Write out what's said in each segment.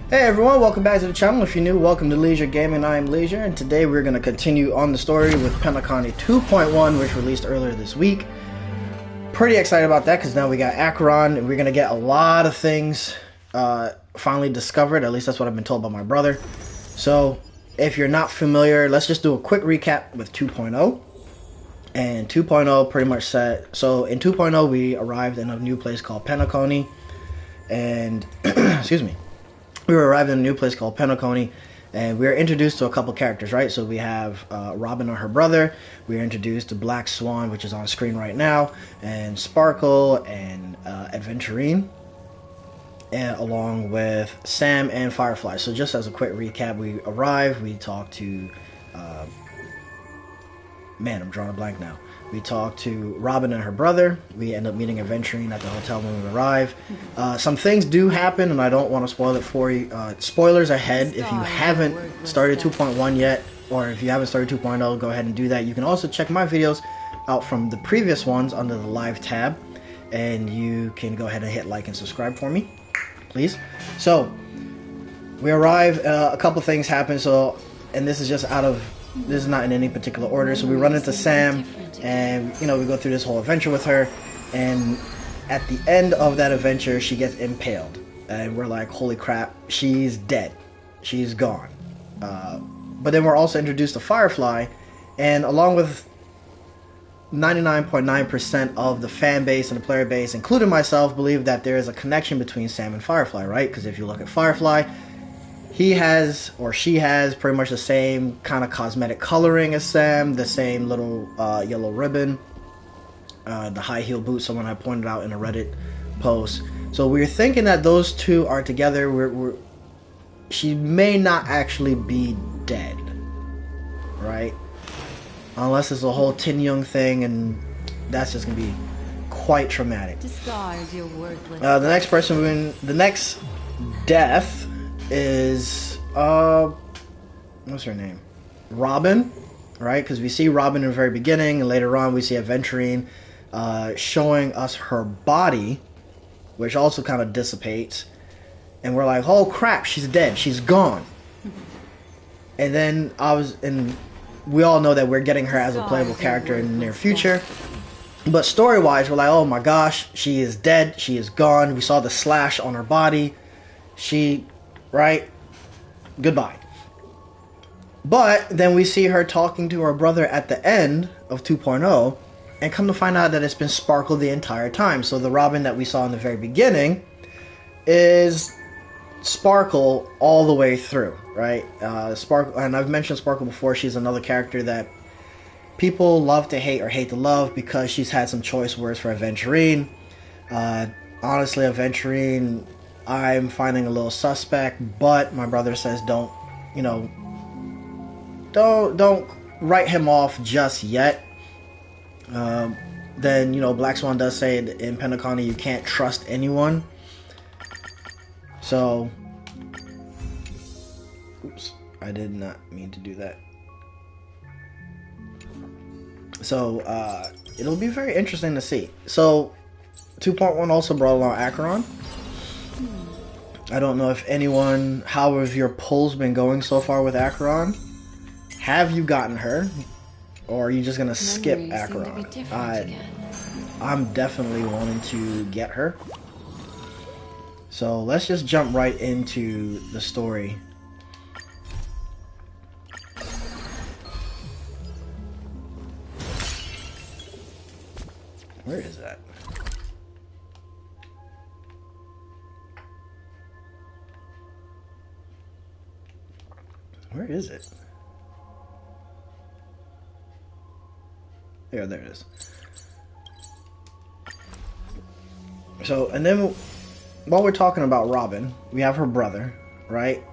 Hey everyone, welcome back to the channel. If you're new, welcome to Leisure Gaming. I am Leisure, and today we're going to continue on the story with Penacony 2.1, which released earlier this week. Pretty excited about that because now we got Acheron, and we're going to get a lot of things finally discovered. At least that's what I've been told by my brother. So, if you're not familiar, let's just do a quick recap with 2.0. And 2.0 pretty much said, so in 2.0 we arrived in a new place called Penacony, and, excuse me. We were arrived in a new place called Penacony, and we were introduced to a couple characters, right? So we have Robin and her brother. We are introduced to Black Swan, which is on screen right now, and Sparkle and Adventurine, and along with Sam and Firefly. So just as a quick recap, we arrived, we talked to... man, I'm drawing a blank now. We talked to Robin and her brother. We end up meeting Adventurine at the hotel when we arrive. Some things do happen, and I don't want to spoil it for you. Spoilers ahead. If you haven't started 2.1 yet, or if you haven't started 2.0, go ahead and do that. You can also check my videos out from the previous ones under the live tab, and you can go ahead and hit like and subscribe for me, please. So, we arrive. A couple things happen, and this is just this is not in any particular order. So we run into Sam, and we go through this whole adventure with her, and at the end of that adventure she gets impaled, and we're like, holy crap, she's dead, she's gone. But then we're also introduced to Firefly, and along with 99.9% of the fan base and the player base, including myself, believe that there is a connection between Sam and Firefly, right? Because if you look at Firefly, he has, or she has, pretty much the same kind of cosmetic coloring as Sam, the same little yellow ribbon, the high heel boots, someone I pointed out in a Reddit post. So we're thinking that those two are together. She may not actually be dead, right? Unless it's a whole Tin Young thing, and that's just going to be quite traumatic. The next person, the next death is what's her name? Robin, right? Because we see Robin in the very beginning, and later on we see Adventurine showing us her body, which also kind of dissipates, and we're like, oh crap, she's dead, she's gone. And then we all know that we're getting her as a playable character in the near future, but story wise we're like, oh my gosh, she is dead, she is gone. We saw the slash on her body, right? Goodbye. But then we see her talking to her brother at the end of 2.0, and come to find out that it's been Sparkle the entire time. So the Robin that we saw in the very beginning is Sparkle all the way through, right? Sparkle, and I've mentioned Sparkle before. She's another character that people love to hate or hate to love because she's had some choice words for Adventurine. Honestly, Adventurine, I'm finding a little suspect, but my brother says don't write him off just yet. Then, Black Swan does say in Penacony you can't trust anyone. So, oops, I did not mean to do that. So, it'll be very interesting to see. So, 2.1 also brought along Acheron. I don't know if how have your polls been going so far with Acheron? Have you gotten her? Or are you just going to skip Acheron? I'm definitely wanting to get her. So let's just jump right into the story. Where is that? Where is it? Yeah, there it is. So, and then while we're talking about Robin, we have her brother, right?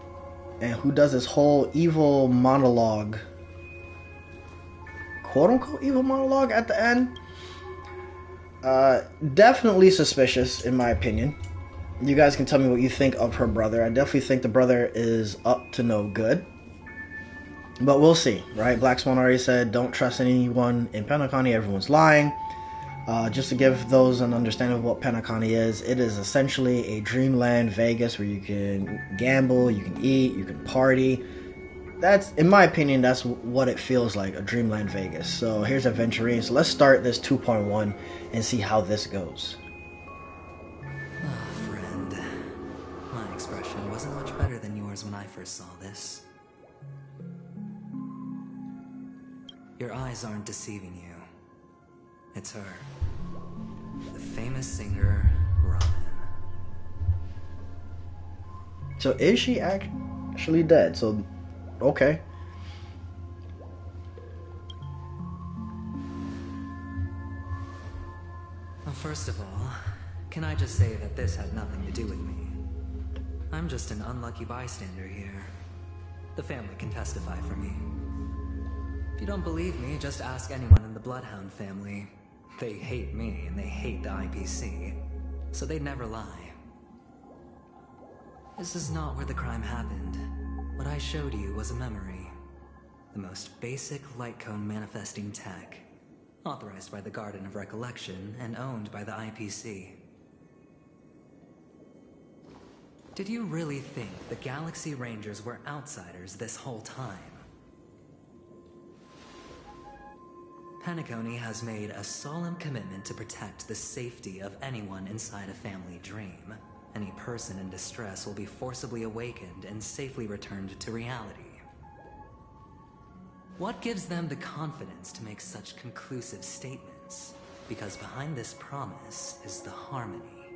And who does this whole evil monologue, quote-unquote evil monologue at the end. Definitely suspicious, in my opinion. You guys can tell me what you think of her brother. I definitely think the brother is up to no good. But we'll see, right? Black Swan already said, don't trust anyone in Penacony, everyone's lying. Just to give those an understanding of what Penacony is, it is essentially a dreamland Vegas where you can gamble, you can eat, you can party. That's, in my opinion, that's what it feels like, a dreamland Vegas. So here's Aventurine. So let's start this 2.1 and see how this goes. Ah, friend. My expression wasn't much better than yours when I first saw this. Your eyes aren't deceiving you. It's her. The famous singer, Robin. So is she actually dead? So, okay. Well, first of all, can I just say that this had nothing to do with me? I'm just an unlucky bystander here. The family can testify for me. If you don't believe me, just ask anyone in the Bloodhound family. They hate me and they hate the IPC, so they'd never lie. This is not where the crime happened. What I showed you was a memory. The most basic light cone manifesting tech, authorized by the Garden of Recollection and owned by the IPC. Did you really think the Galaxy Rangers were outsiders this whole time? Penacony has made a solemn commitment to protect the safety of anyone inside a family dream. Any person in distress will be forcibly awakened and safely returned to reality. What gives them the confidence to make such conclusive statements? Because behind this promise is the harmony.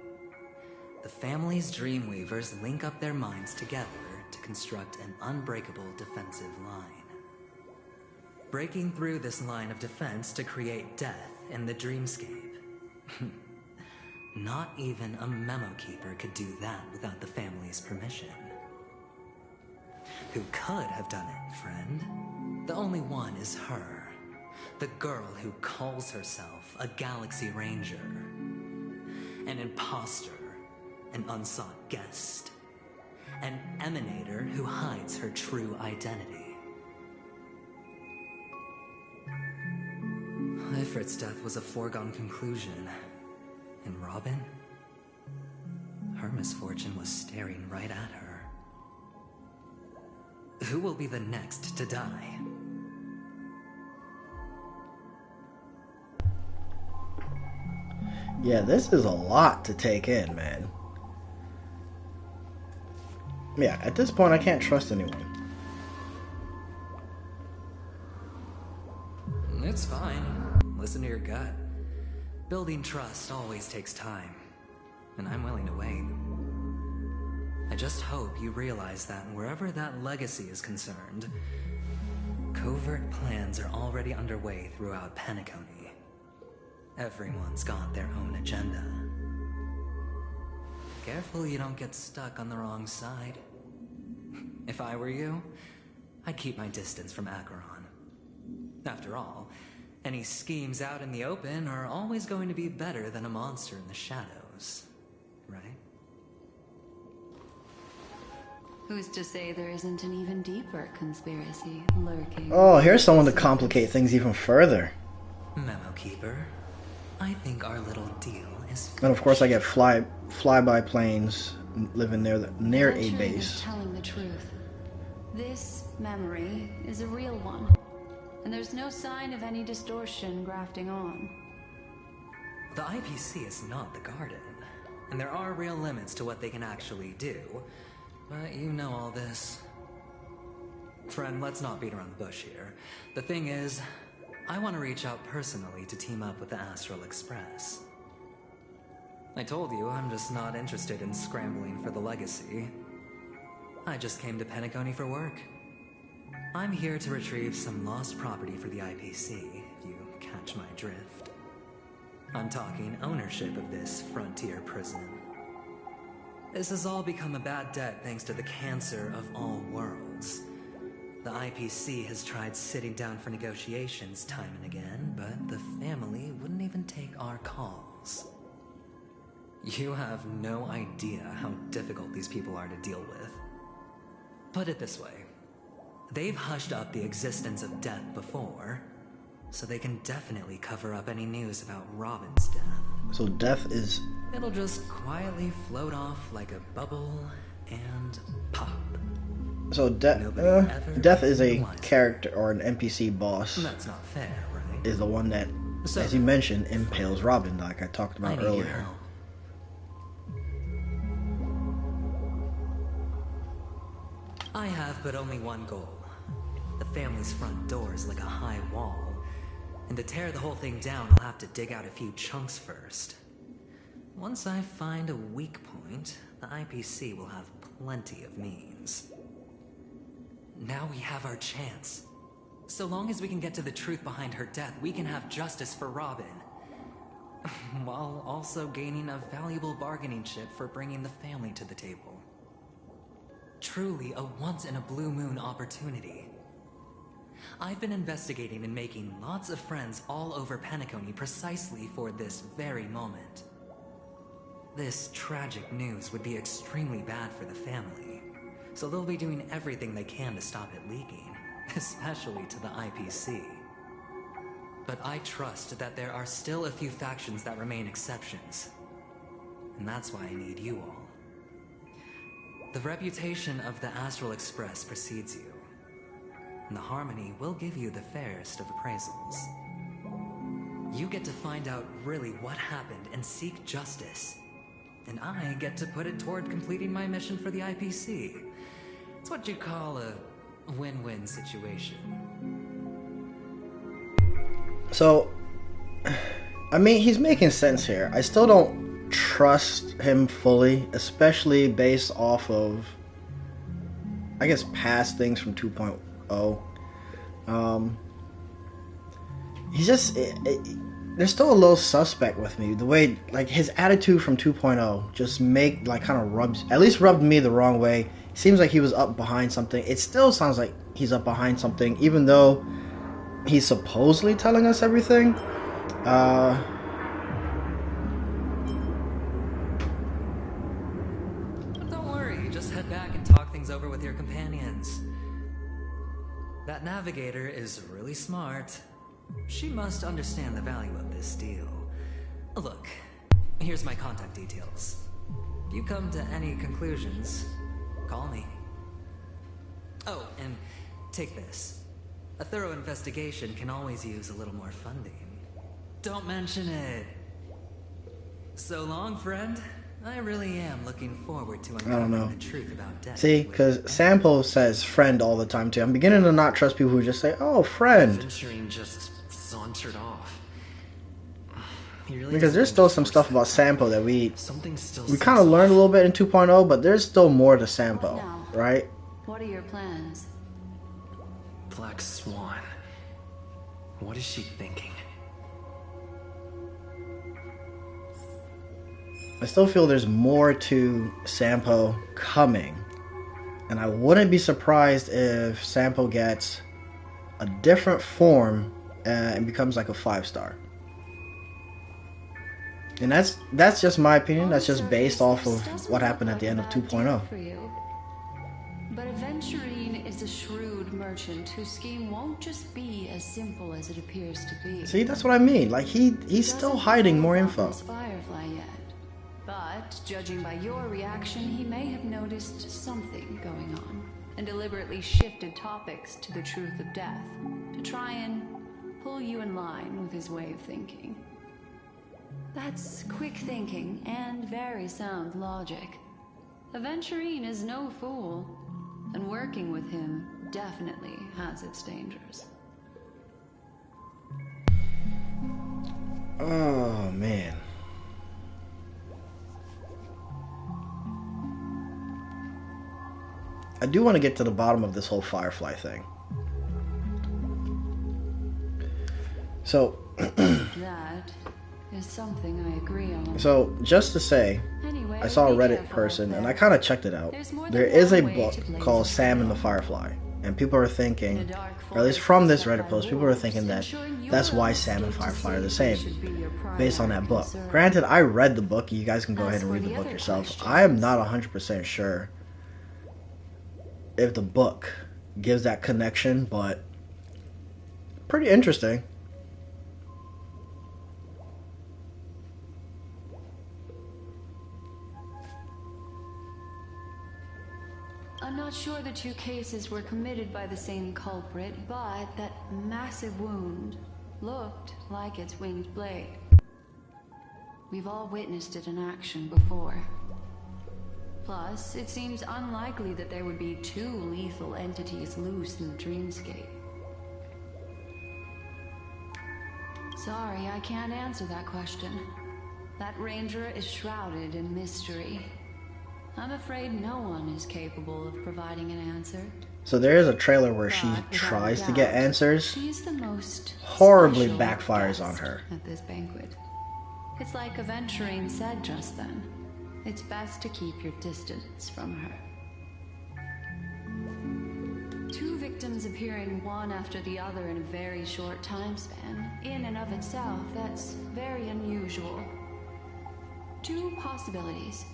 The family's Dreamweavers link up their minds together to construct an unbreakable defensive line. Breaking through this line of defense to create death in the dreamscape. Not even a memo keeper could do that without the family's permission. Who could have done it, friend? The only one is her. The girl who calls herself a Galaxy Ranger. An imposter. An unsought guest. An emanator who hides her true identity. Ifrit's death was a foregone conclusion. And Robin? Her misfortune was staring right at her. Who will be the next to die? Yeah, this is a lot to take in, man. Yeah, at this point I can't trust anyone. It's fine. Listen to your gut. Building trust always takes time, and I'm willing to wait. I just hope you realize that wherever that legacy is concerned, covert plans are already underway throughout Penacony. Everyone's got their own agenda. Careful you don't get stuck on the wrong side. If I were you, I'd keep my distance from Acheron. After all, any schemes out in the open are always going to be better than a monster in the shadows, right? Who's to say there isn't an even deeper conspiracy lurking? Oh, here's someone to complicate things even further. Memo Keeper, I think our little deal is finished. And of course I get flyby planes living near a base. Telling the truth. This memory is a real one. And there's no sign of any distortion grafting on. The IPC is not the Garden, and there are real limits to what they can actually do. But you know all this. Friend, let's not beat around the bush here. The thing is, I want to reach out personally to team up with the Astral Express. I told you I'm just not interested in scrambling for the legacy. I just came to Penacony for work. I'm here to retrieve some lost property for the IPC, if you catch my drift. I'm talking ownership of this frontier prison. This has all become a bad debt thanks to the cancer of all worlds. The IPC has tried sitting down for negotiations time and again, but the family wouldn't even take our calls. You have no idea how difficult these people are to deal with. Put it this way. They've hushed up the existence of death before, so they can definitely cover up any news about Robin's death. So death is... It'll just quietly float off like a bubble and pop. So death is a character or an NPC boss. That's not fair, right? Is the one that, So, as you mentioned, impales Robin, like I talked about I need your earlier. help. I have but only one goal. The family's front door is like a high wall. And to tear the whole thing down, I'll have to dig out a few chunks first. Once I find a weak point, the IPC will have plenty of means. Now we have our chance. So long as we can get to the truth behind her death, we can have justice for Robin. While also gaining a valuable bargaining chip for bringing the family to the table. Truly a once-in-a-blue-moon opportunity. I've been investigating and making lots of friends all over Penacony precisely for this very moment. This tragic news would be extremely bad for the family, so they'll be doing everything they can to stop it leaking, especially to the IPC. But I trust that there are still a few factions that remain exceptions, and that's why I need you all. The reputation of the Astral Express precedes you, and the Harmony will give you the fairest of appraisals. You get to find out really what happened and seek justice, and I get to put it toward completing my mission for the IPC. It's what you call a win-win situation. So, I mean, he's making sense here. I still don't trust him fully, especially based off of, I guess, past things from 2.0. He's just... there's still a little suspect with me. The way, like, his attitude from 2.0 just kind of rubbed me the wrong way. Seems like he was up behind something. It still sounds like he's up behind something, even though he's supposedly telling us everything. Don't worry, just head back and talk things over with your companions. That navigator is really smart. She must understand the value of this deal. Look, here's my contact details. If you come to any conclusions, call me. Oh, and take this. A thorough investigation can always use a little more funding. Don't mention it. So long, friend. I really am looking forward to uncovering the truth about death. See, because Sampo says friend all the time too. I'm beginning to not trust people who just say, "Oh, friend." Adventuring just sauntered off. Really, because there's still some stuff about Sampo that we still kind of learned a little bit in 2.0, but there's still more to Sampo, Now, right? what are your plans? Black Swan. What is she thinking? I still feel there's more to Sampo coming, and I wouldn't be surprised if Sampo gets a different form and becomes like a 5-star. And that's just my opinion. That's just based off of what happened at the end of 2.0. But Aventurine is a shrewd merchant whose scheme won't just be as simple as it appears to be. See, that's what I mean. Like he's still hiding more info. Firefly yet. But judging by your reaction, he may have noticed something going on and deliberately shifted topics to the truth of death to try and pull you in line with his way of thinking. That's quick thinking and very sound logic. Aventurine is no fool, and working with him definitely has its dangers. Oh, man. I do want to get to the bottom of this whole Firefly thing. So... That is something I agree on. So, just to say, Anyway, I saw a be Reddit careful person, out and there. I kind of checked it out. There's more There than is a one way book to blaze called a Sam and the trail. Firefly, and people are thinking, In a dark or at least forest from this set Reddit by post, people are wolves, thinking that ensuring your that's why own Sam and escape to Firefly are the safety same, should be your based on primary that book. concern. Granted, I read the book. You guys can go As ahead and for read the the book other yourself. questions- I am not 100% sure if the book gives that connection, but pretty interesting. sure the two cases were committed by the same culprit, but that massive wound looked like its winged blade. We've all witnessed it in action before. Plus, it seems unlikely that there would be two lethal entities loose in the dreamscape. Sorry, I can't answer that question. That ranger is shrouded in mystery. I'm afraid no one is capable of providing an answer. So there is a trailer where she But tries without to get doubt, answers. She's the most Horribly special backfires on guest her. at this banquet. It's like Aventurine said just then. It's best to keep your distance from her. Two victims appearing one after the other in a very short time span, in and of itself, that's very unusual. Two possibilities.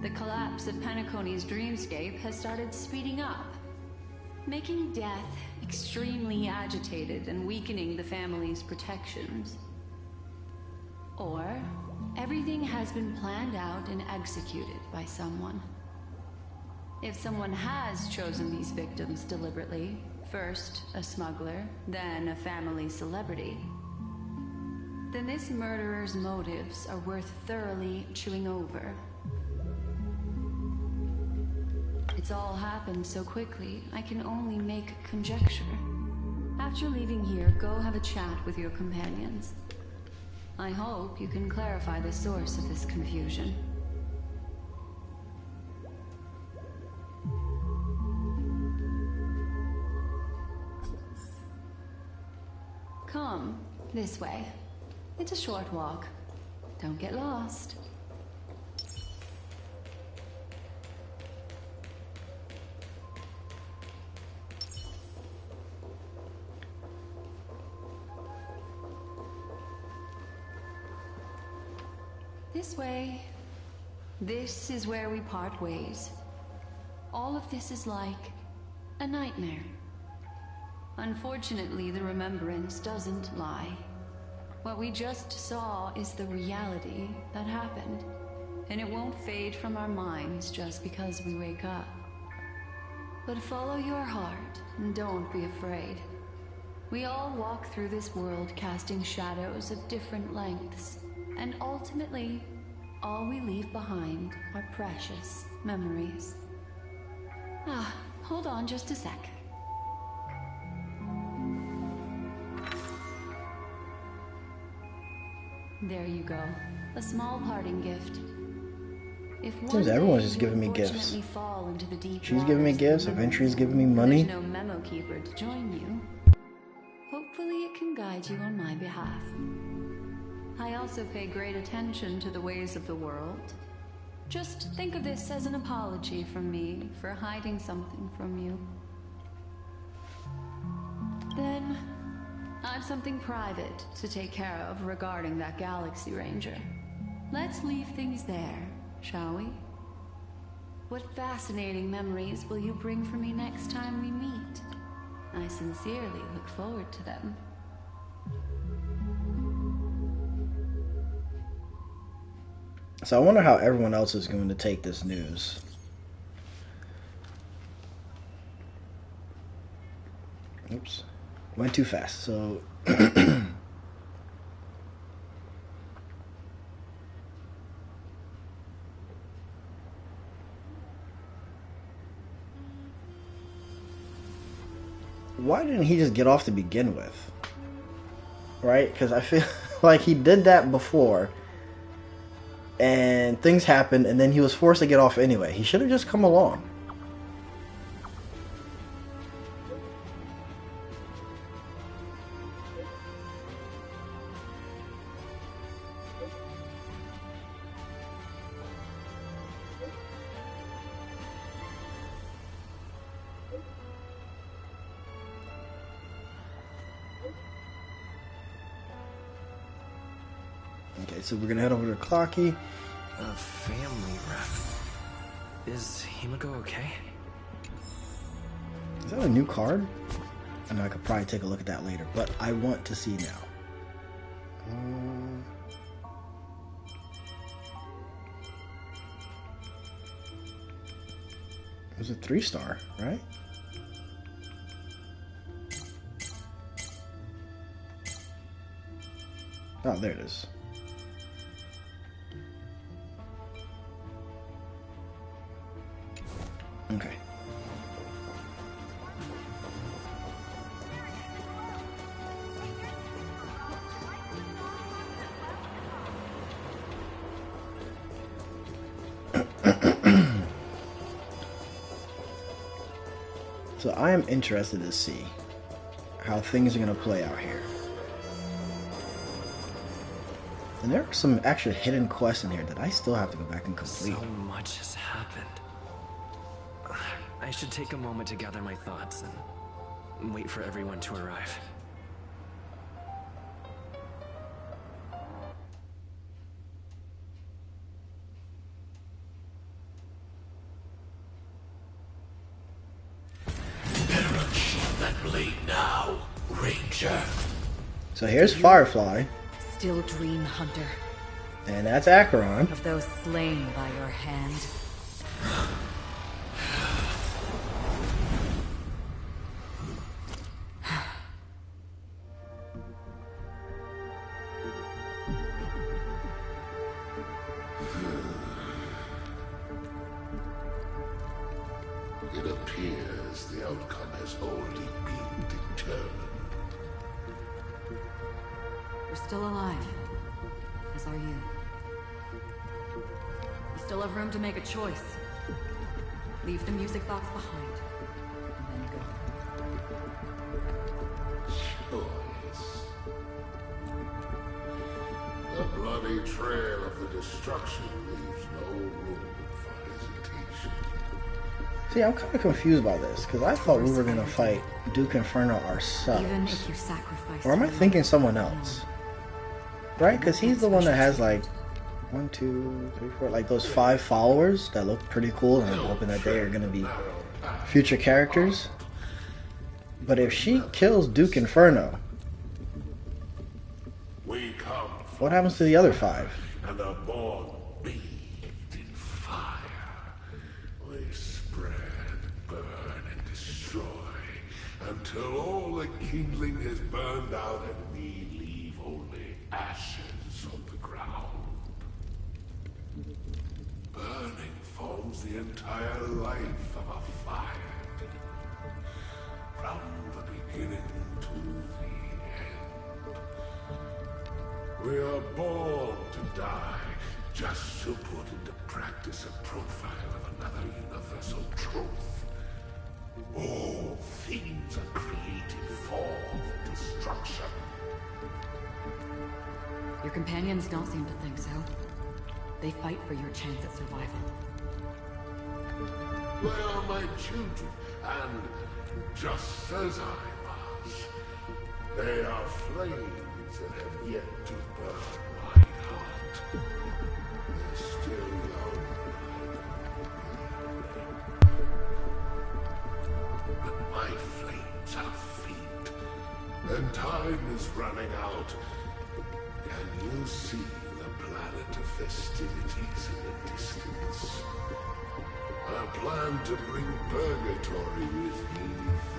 The collapse of Penacony's dreamscape has started speeding up, making death extremely agitated and weakening the family's protections. Or everything has been planned out and executed by someone. If someone has chosen these victims deliberately, first a smuggler, then a family celebrity, then this murderer's motives are worth thoroughly chewing over. It's all happened so quickly, I can only make conjecture. After leaving here, go have a chat with your companions. I hope you can clarify the source of this confusion. Come, this way. It's a short walk. Don't get lost. This way. This is where we part ways. All of this is like a nightmare. Unfortunately, the remembrance doesn't lie. What we just saw is the reality that happened, and it won't fade from our minds just because we wake up. But follow your heart and don't be afraid. We all walk through this world casting shadows of different lengths, and ultimately, all we leave behind are precious memories. Hold on just a sec. There you go. A small parting gift. If Seems everyone's just giving me gifts. Fall into the deep She's giving me gifts, Aventure's giving me money. There's no memo keeper to join you. Hopefully it can guide you on my behalf. I also pay great attention to the ways of the world. Just think of this as an apology from me for hiding something from you. Then, I've something private to take care of regarding that Galaxy Ranger. Let's leave things there, shall we? What fascinating memories will you bring for me next time we meet? I sincerely look forward to them. So I wonder how everyone else is going to take this news. Oops. Went too fast. So why didn't he just get off to begin with? Right? Because I feel like he did that before and things happened and then he was forced to get off anyway. He should have just come along. Okay, so we're gonna head over to Clocky. A family rep. Is Himiko okay? Is that a new card? I know I could probably take a look at that later, but I want to see now. was a 3-star, right? Oh, there it is. Okay. So I am interested to see how things are going to play out here. And there are some actual hidden quests in here that I still have to go back and complete. So much has happened. I should take a moment to gather my thoughts and wait for everyone to arrive. That blade now, Ranger. So here's Firefly, Still dream, Hunter, and that's Acheron. of those slain by your hand. It appears the outcome has already been determined. We're still alive, as are you. We still have room to make a choice. Leave the music box behind, and then go. Choice. The bloody trail of the destruction leaves no room for hesitation. See, I'm kind of confused by this, because I thought we were going to fight Duke Inferno ourselves. Even if you sacrifice. Or am I thinking someone else? Right? Because he's the one that has like 1, 2, 3, 4, like those 5 followers that look pretty cool, and I'm hoping that they are going to be future characters. But if she kills Duke Inferno, We come what happens to the other 5? and are born bathed in fire. We spread, burn, and destroy until all the kindling is burned out and we leave only ashes on the ground. Burning forms the entire life of a fire. From the beginning to the end. We are born to die, just to put into practice a profile of another universal truth. All things are created for destruction. Your companions don't seem to think so. They fight for your chance at survival. They are my children, and just as I was, they are flames that have yet to burn my heart. They're still young. But my flames are faint, and time is running out. Can you see the planet of festivities in the distance? I plan to bring purgatory with me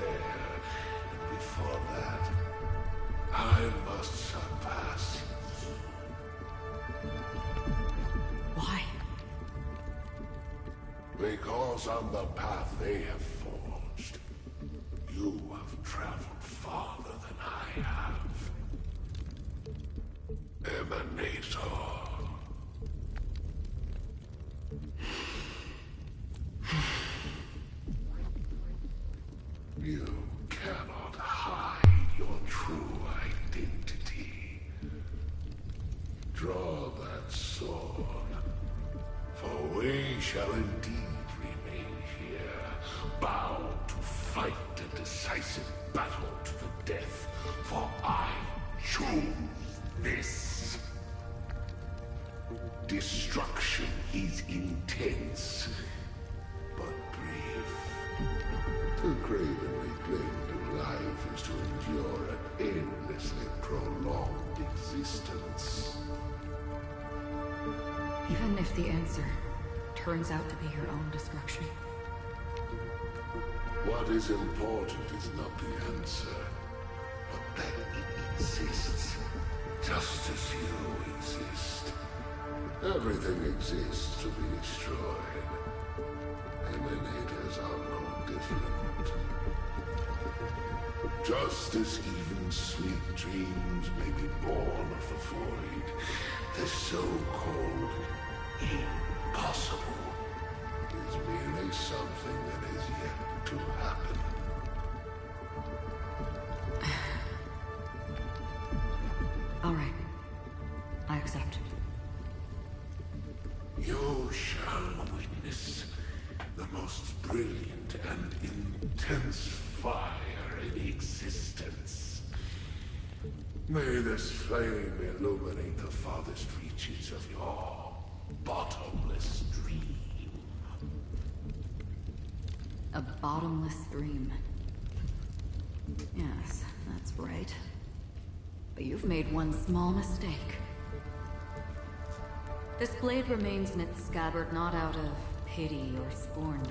there, and before that, I must surpass you. Why? Because on the path they have forged, you have traveled farther than I have. Emanator. You cannot hide your true identity. Draw that sword, for we shall indeed remain here, bound to fight a decisive battle to the death, for I choose this. Destruction is intense, but brief. To cravenly cling to life is to endure an endlessly prolonged existence. Even if the answer turns out to be your own destruction, What is important is not the answer, but that it exists, just as you exist. Everything exists to be destroyed. Emanators are no different. Just as even sweet dreams may be born of the void, the so-called impossible is merely something that is yet to happen. All right. I accept. You shall witness the most brilliant and intense fire in existence. May this flame illuminate the farthest reaches of your bottomless dream. A bottomless dream. Yes, that's right. But you've made one small mistake. This blade remains in its scabbard not out of pity or scorn.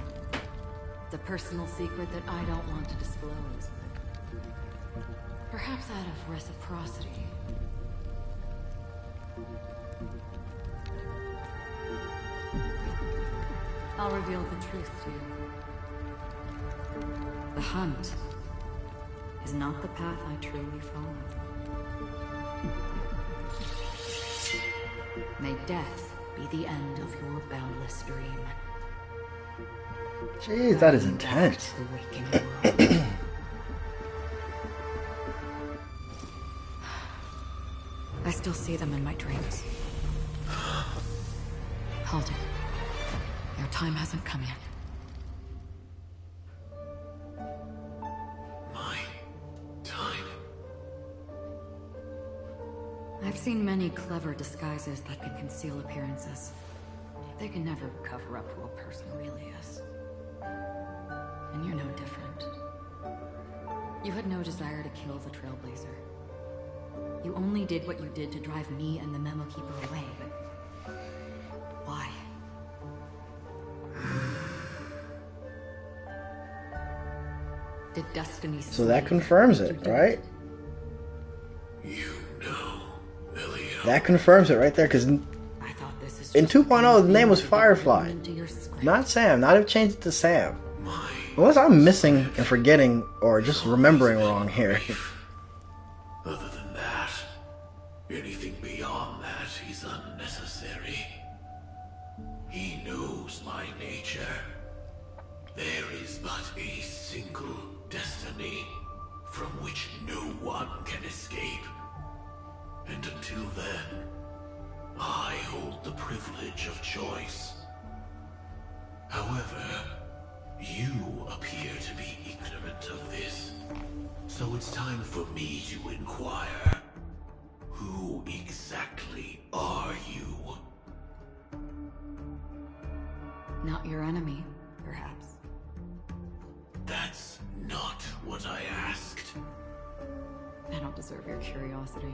It's a personal secret that I don't want to disclose. Perhaps out of reciprocity. I'll reveal the truth to you. The hunt is not the path I truly follow. May death be the end of your boundless dream. Jeez, that is intense. The waking world. I still see them in my dreams. Hold it. Your time hasn't come yet. My time. I've seen many clever disguises that can conceal appearances. They can never cover up who a person really is. And you're no different. You had no desire to kill the Trailblazer. You only did what you did to drive me and the Memo Keeper away, but... why? Did destiny... So that confirms it, right? You know, Elio. That confirms it right there, because in I thought this is 2.0, the name was just Firefly. into your script. Not Sam. Not have changed it to Sam. My Unless I'm missing and forgetting or just remembering wrong here. Other than that, anything beyond that is unnecessary. He knows my nature. There is but a single destiny from which no one can escape. And until then, I hold the privilege of choice. However, you appear to be ignorant of this. So it's time for me to inquire. Who exactly are you? Not your enemy, perhaps. That's not what I asked. I don't deserve your curiosity.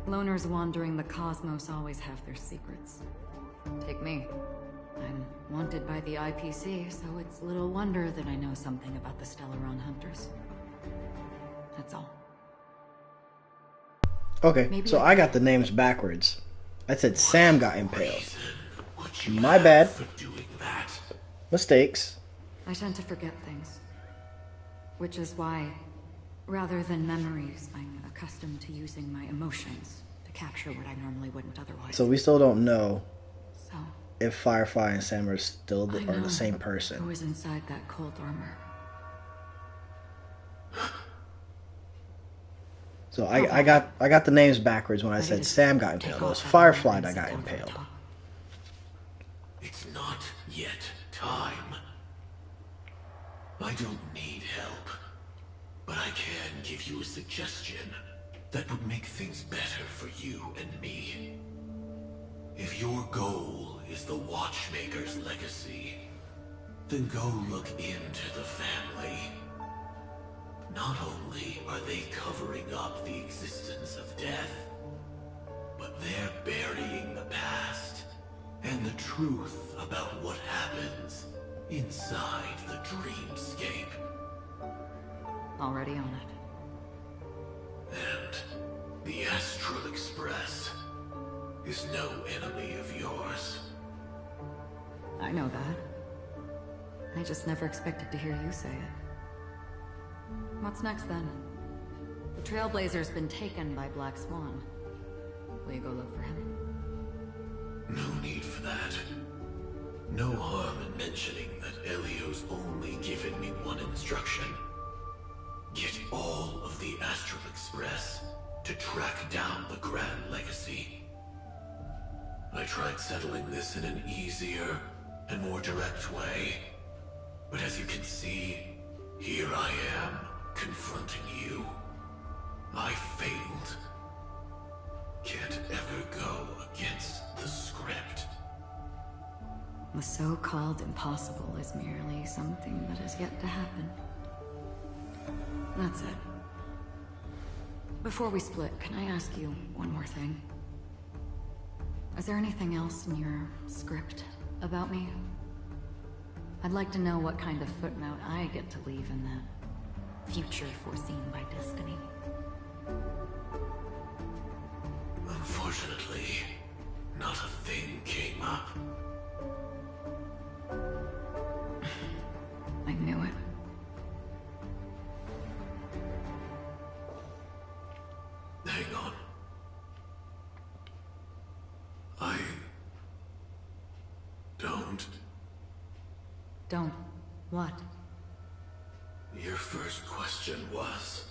Loners wandering the cosmos always have their secrets. Take me. I'm wanted by the IPC, so it's little wonder that I know something about the Stellaron Hunters. That's all. Okay, Maybe so I- I got the names backwards. I said Sam got impaled. Reason would you My have bad. for doing that? Mistakes. I tend to forget things. Which is why, rather than memories, I'm accustomed to using my emotions to capture what I normally wouldn't otherwise. So we still don't know So, if Firefly and Sam are still I are know the same who person. is inside that cold armor. So I got the names backwards when I said Sam got impaled. It was Firefly that got impaled. It's not yet time. I don't need help, but I can give you a suggestion that would make things better for you and me. If your goal is the Watchmaker's legacy, then go look into the family. Not only are they covering up the existence of death, but they're burying the past and the truth about what happens inside the dreamscape. Already on it. And the Astral Express is no enemy of yours. I know that. I just never expected to hear you say it. What's next then? The Trailblazer's been taken by Black Swan. Will you go look for him? No need for that. No harm in mentioning that Elio's only given me one instruction. Get all of the Astral Express to track down the Grand Legacy. I tried settling this in an easier and more direct way, but as you can see, here I am, confronting you. I failed. Can't ever go against the script. The so-called impossible is merely something that has yet to happen. That's it. Before we split, can I ask you one more thing? Is there anything else in your script about me? I'd like to know what kind of footnote I get to leave in that future foreseen by destiny. Unfortunately, not a thing came up. I knew it. Hang on. I Don't. What? Your first question was,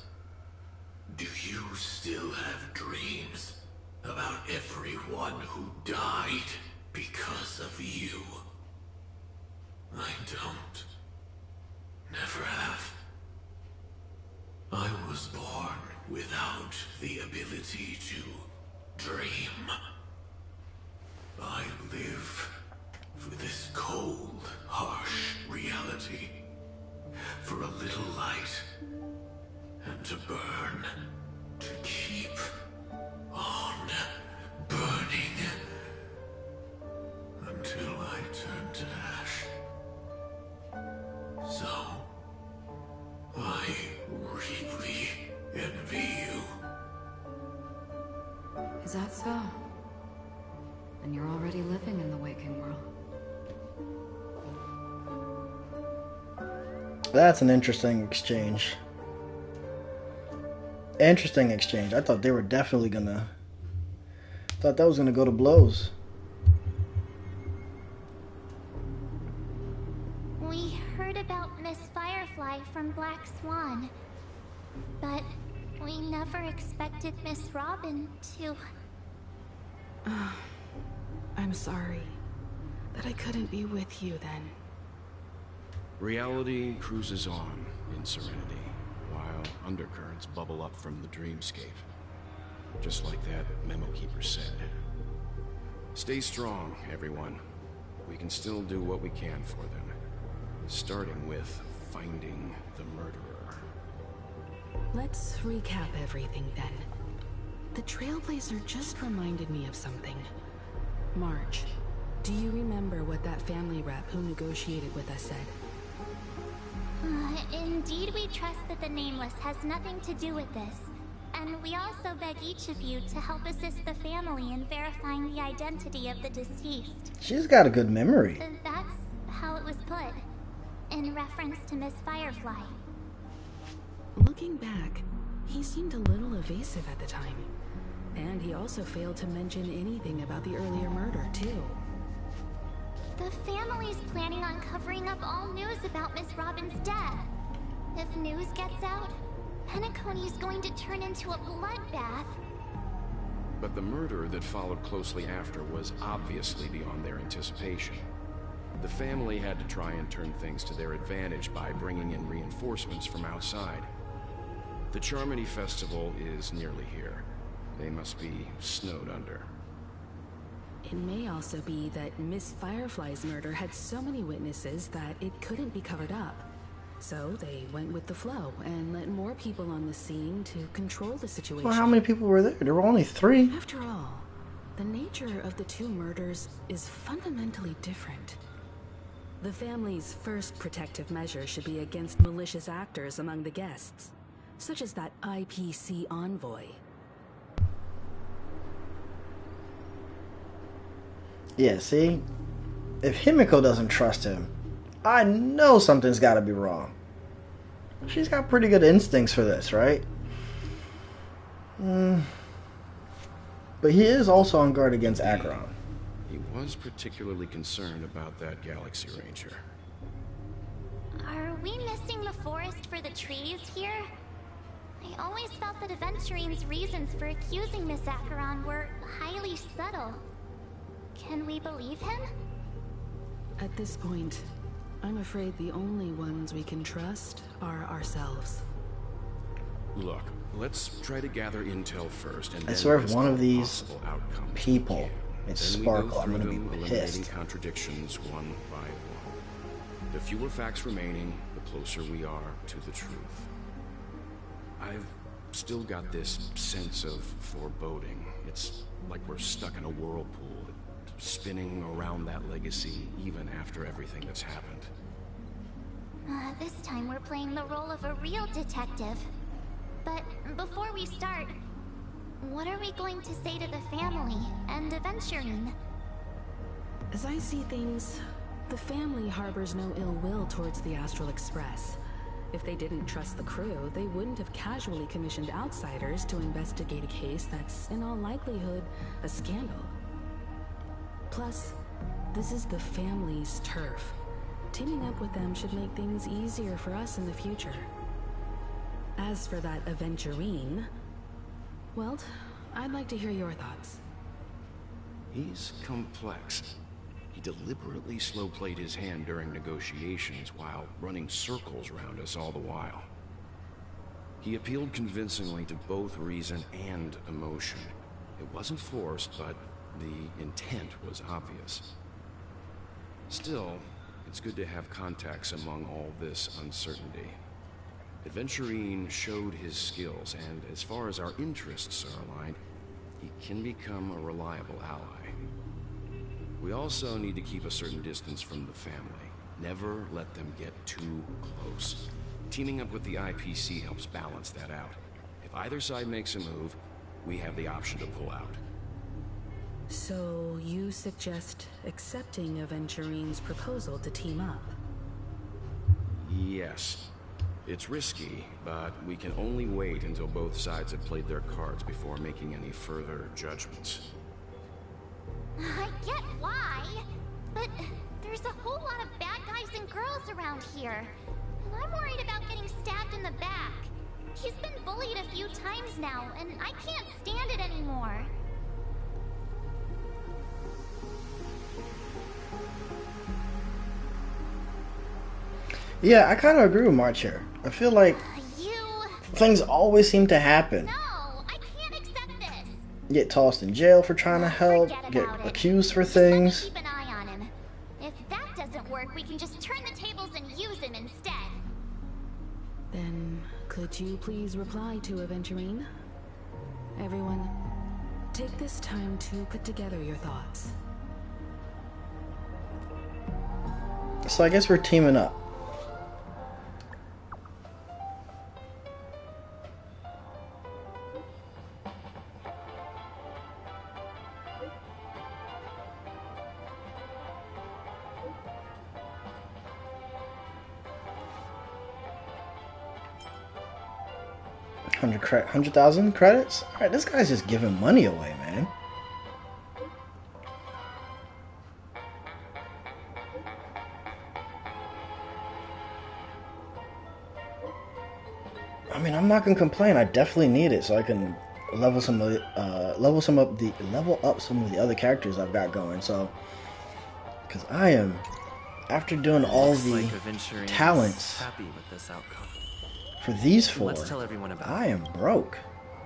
do you still have dreams about everyone who died because of you? I don't. Never have. I was born without the ability to dream. I live for this cold, harsh reality. For a little light, and to burn, to keep on burning, until I turn to ash. So, I really envy you. Is that so? Then you're already living in the waking world. That's an interesting exchange. Interesting exchange. I thought they were definitely gonna... thought that was gonna go to blows. We heard about Miss Firefly from Black Swan, but we never expected Miss Robin to... I'm sorry that I couldn't be with you then. Reality cruises on in serenity, while undercurrents bubble up from the dreamscape. Just like that memo keeper said. Stay strong, everyone. We can still do what we can for them. Starting with finding the murderer. Let's recap everything then. The Trailblazer just reminded me of something. March, do you remember what that family rep who negotiated with us said? Indeed, we trust that the Nameless has nothing to do with this. And we also beg each of you to help assist the family in verifying the identity of the deceased. She's got a good memory. That's how it was put, in reference to Miss Firefly. Looking back, he seemed a little evasive at the time. And he also failed to mention anything about the earlier murder, too. The family's planning on covering up all news about Miss Robin's death. If news gets out, Penacony's going to turn into a bloodbath. But the murder that followed closely after was obviously beyond their anticipation. The family had to try and turn things to their advantage by bringing in reinforcements from outside. The Charmony Festival is nearly here. They must be snowed under. It may also be that Miss Firefly's murder had so many witnesses that it couldn't be covered up. So they went with the flow and let more people on the scene to control the situation. Well, how many people were there? There were only 3. After all, the nature of the 2 murders is fundamentally different. The family's first protective measure should be against malicious actors among the guests. such as that IPC envoy. Yeah, see? If Himiko doesn't trust him, I know something's gotta be wrong. She's got pretty good instincts for this, right? But he is also on guard against Acheron. He was particularly concerned about that Galaxy Ranger. Are we missing the forest for the trees here? I always felt that Aventurine's reasons for accusing Miss Acheron were highly subtle. Can we believe him? At this point, I'm afraid the only ones we can trust are ourselves. Look, let's try to gather intel first, and I then swear if list one all of these possible outcomes people we can. is Then we go Sparkle, I'm through gonna be them, eliminating pissed. contradictions one by one. The fewer facts remaining, the closer we are to the truth. I've still got this sense of foreboding. It's like we're stuck in a whirlpool, spinning around that legacy even after everything that's happened. This time we're playing the role of a real detective. But before we start, what are we going to say to the family and Aventurine? As I see things, the family harbors no ill will towards the Astral Express. If they didn't trust the crew, they wouldn't have casually commissioned outsiders to investigate a case that's, in all likelihood, a scandal. Plus, this is the family's turf. Teaming up with them should make things easier for us in the future. As for that Aventurine, well, I'd like to hear your thoughts. He's complex. He deliberately slow-played his hand during negotiations while running circles around us all the while. He appealed convincingly to both reason and emotion. It wasn't forced, but the intent was obvious. Still, it's good to have contacts among all this uncertainty. Aventurine showed his skills, and as far as our interests are aligned, he can become a reliable ally. We also need to keep a certain distance from the family. Never let them get too close. Teaming up with the IPC helps balance that out. If either side makes a move, we have the option to pull out. So, you suggest accepting Aventurine's proposal to team up? Yes. It's risky, but we can only wait until both sides have played their cards before making any further judgments. I get why, but there's a whole lot of bad guys and girls around here. And I'm worried about getting stabbed in the back. He's been bullied a few times now, and I can't stand it anymore. Yeah, I kind of agree with March here. I feel like things always seem to happen. No, I can't accept this. Get tossed in jail for trying to help, get accused for things. Keep an eye on him. If that doesn't work, we can just turn the tables and use him instead. Then, could you please reply to Aventurine? Everyone, take this time to put together your thoughts. So I guess we're teaming up. $100,000 credits? Alright, this guy's just giving money away, man. I mean, I'm not gonna complain. I definitely need it so I can level up some of the other characters I've got going. So, because I am, after doing all the talents happy with this outcome. for these four, Let's tell everyone about I am broke.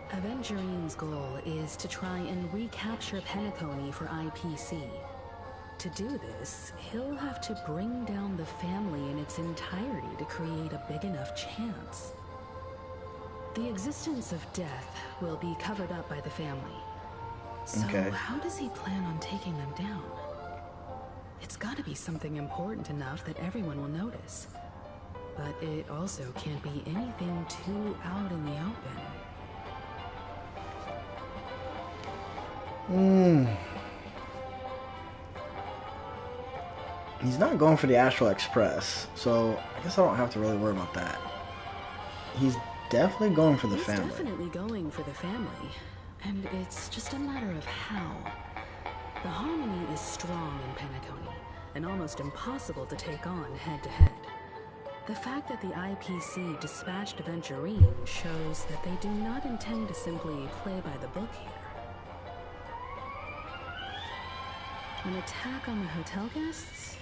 Aventurine's goal is to try and recapture Penacony for IPC. To do this, he'll have to bring down the family in its entirety to create a big enough chance. The existence of death will be covered up by the family. So how does he plan on taking them down? It's gotta be something important enough that everyone will notice. but it also can't be anything too out in the open. He's not going for the Astral Express, so I guess I don't have to really worry about that. He's definitely going for the family. He's definitely going for the family, and it's just a matter of how. The harmony is strong in Penacony, and almost impossible to take on head-to-head. The fact that the IPC dispatched Aventurine shows that they do not intend to simply play by the book here. An attack on the hotel guests?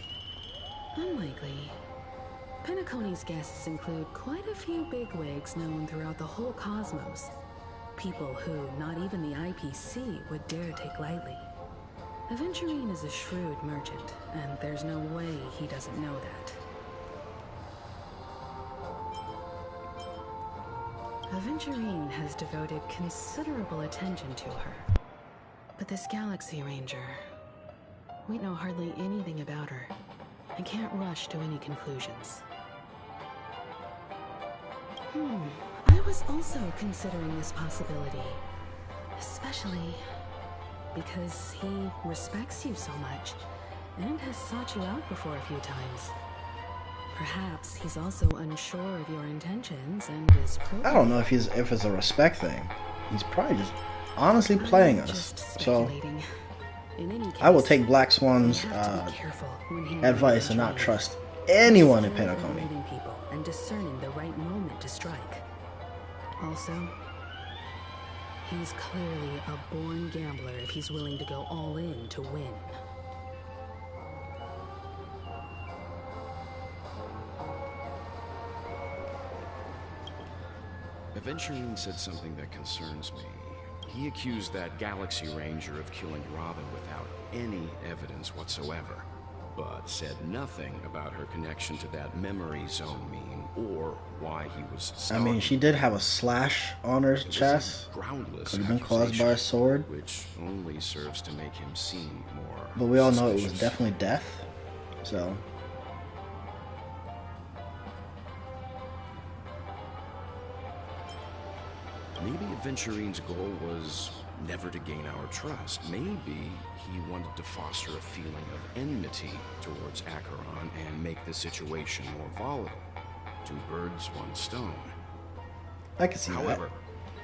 Unlikely. Penacony's guests include quite a few bigwigs known throughout the whole cosmos. People who not even the IPC would dare take lightly. Aventurine is a shrewd merchant, and there's no way he doesn't know that. Aventurine has devoted considerable attention to her. But this Galaxy Ranger, we know hardly anything about her, and can't rush to any conclusions. I was also considering this possibility, especially because he respects you so much, and has sought you out before a few times. Perhaps he's also unsure of your intentions and is I don't know if it's a respect thing. He's probably just honestly playing us. So in any case, I will take Black Swan's advice and not trust anyone in Penacony. People and discerning the right moment to strike. Also, he's clearly a born gambler if he's willing to go all in to win. Aventurine said something that concerns me. He accused that Galaxy Ranger of killing Robin without any evidence whatsoever, but said nothing about her connection to that memory zone meme or why he was stalking. I mean, she did have a slash on her chest. Groundless Could have been caused by a sword, which only serves to make him seem more but we all know it suspicious. was definitely death. So maybe Aventurine's goal was never to gain our trust. Maybe he wanted to foster a feeling of enmity towards Acheron and make the situation more volatile. Two birds, one stone. I can see However,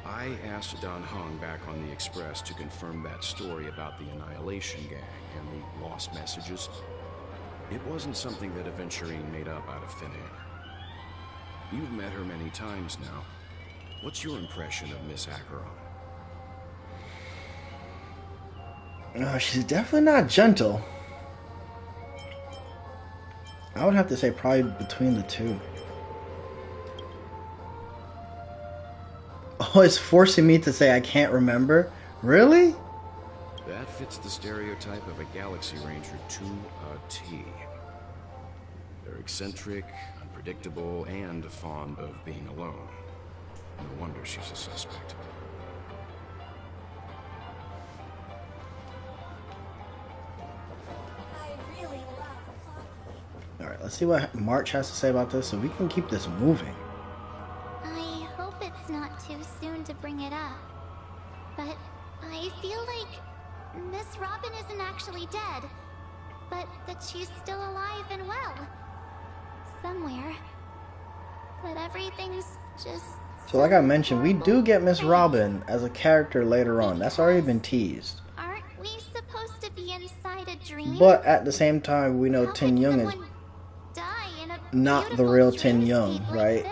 I asked Don Hung back on the Express to confirm that story about the Annihilation Gang and the lost messages. It wasn't something that Aventurine made up out of thin air. You've met her many times now. What's your impression of Miss Acheron? she's definitely not gentle. I would have to say probably between the two. Oh, it's forcing me to say I can't remember? Really? That fits the stereotype of a Galaxy Ranger to a T. They're eccentric, unpredictable, and fond of being alone. No wonder she's a suspect. Alright, let's see what March has to say about this so we can keep this moving. I hope it's not too soon to bring it up, but I feel like Miss Robin isn't actually dead, but that she's still alive and well. Somewhere. But everything's just... So like I mentioned, we do get Miss Robin as a character later on. That's already been teased. Aren't we supposed to be inside a dream? But at the same time, we know Tin Young is not the real Tin Young, right?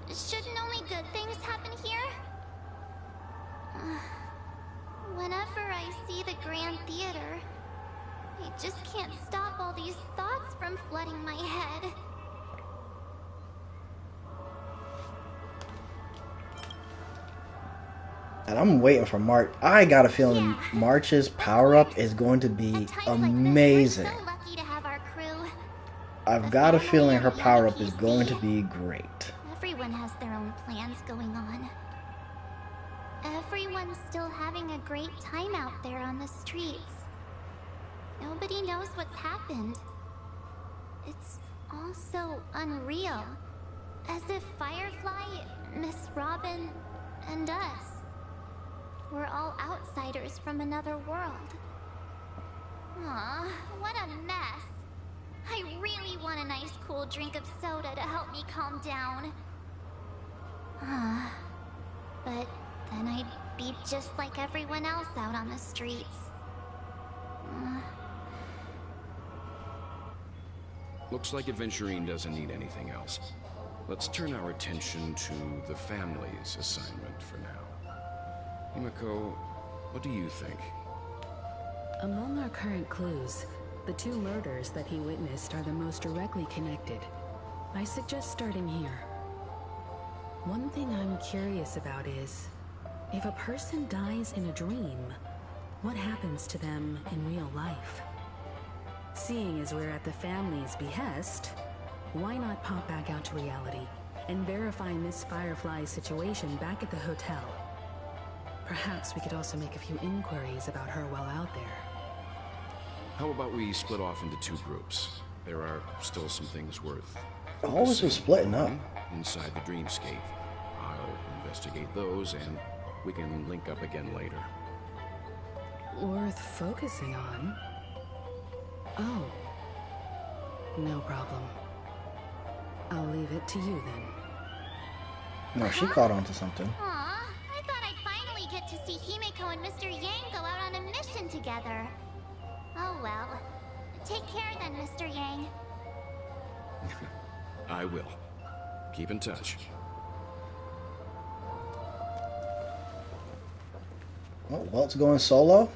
Shouldn't only good things happen here? Whenever I see the Grand Theater, I just can't stop all these thoughts from flooding my head. And I'm waiting for March. I got a feeling March's power-up is going to be amazing. Like this, we're so lucky to have our crew. I've got a feeling her power-up is going to be great. Everyone has their own plans going on. Everyone's still having a great time out there on the streets. Nobody knows what's happened. It's all so unreal. As if Firefly, Miss Robin, and us were all outsiders from another world. Aw, what a mess. I really want a nice cool drink of soda to help me calm down. But then I'd be just like everyone else out on the streets. Looks like Adventurine doesn't need anything else. Let's turn our attention to the family's assignment for now. Himiko, what do you think? Among our current clues, the two murders that he witnessed are the most directly connected. I suggest starting here. One thing I'm curious about is, if a person dies in a dream, what happens to them in real life? Seeing as we're at the family's behest, why not pop back out to reality and verify Miss Firefly's situation back at the hotel? Perhaps we could also make a few inquiries about her while out there. How about we split off into two groups? There are still some things worth Always was splitting up. inside the dreamscape. I'll investigate those and we can link up again later. Worth focusing on? Oh. No problem. I'll leave it to you then. No, she caught on to something. Aw, I thought I'd finally get to see Himiko and Mr. Yang go out on a mission together. Oh well. Take care then, Mr. Yang. I will. Keep in touch. Oh, Walt's going solo?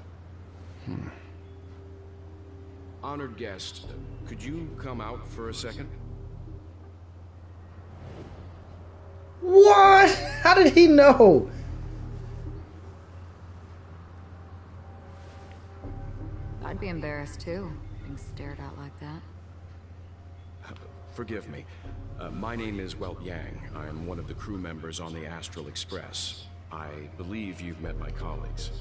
Honored guest, could you come out for a second? What? How did he know? I'd be embarrassed too, being stared at like that. Forgive me. My name is Welt Yang. I'm one of the crew members on the Astral Express. I believe you've met my colleagues.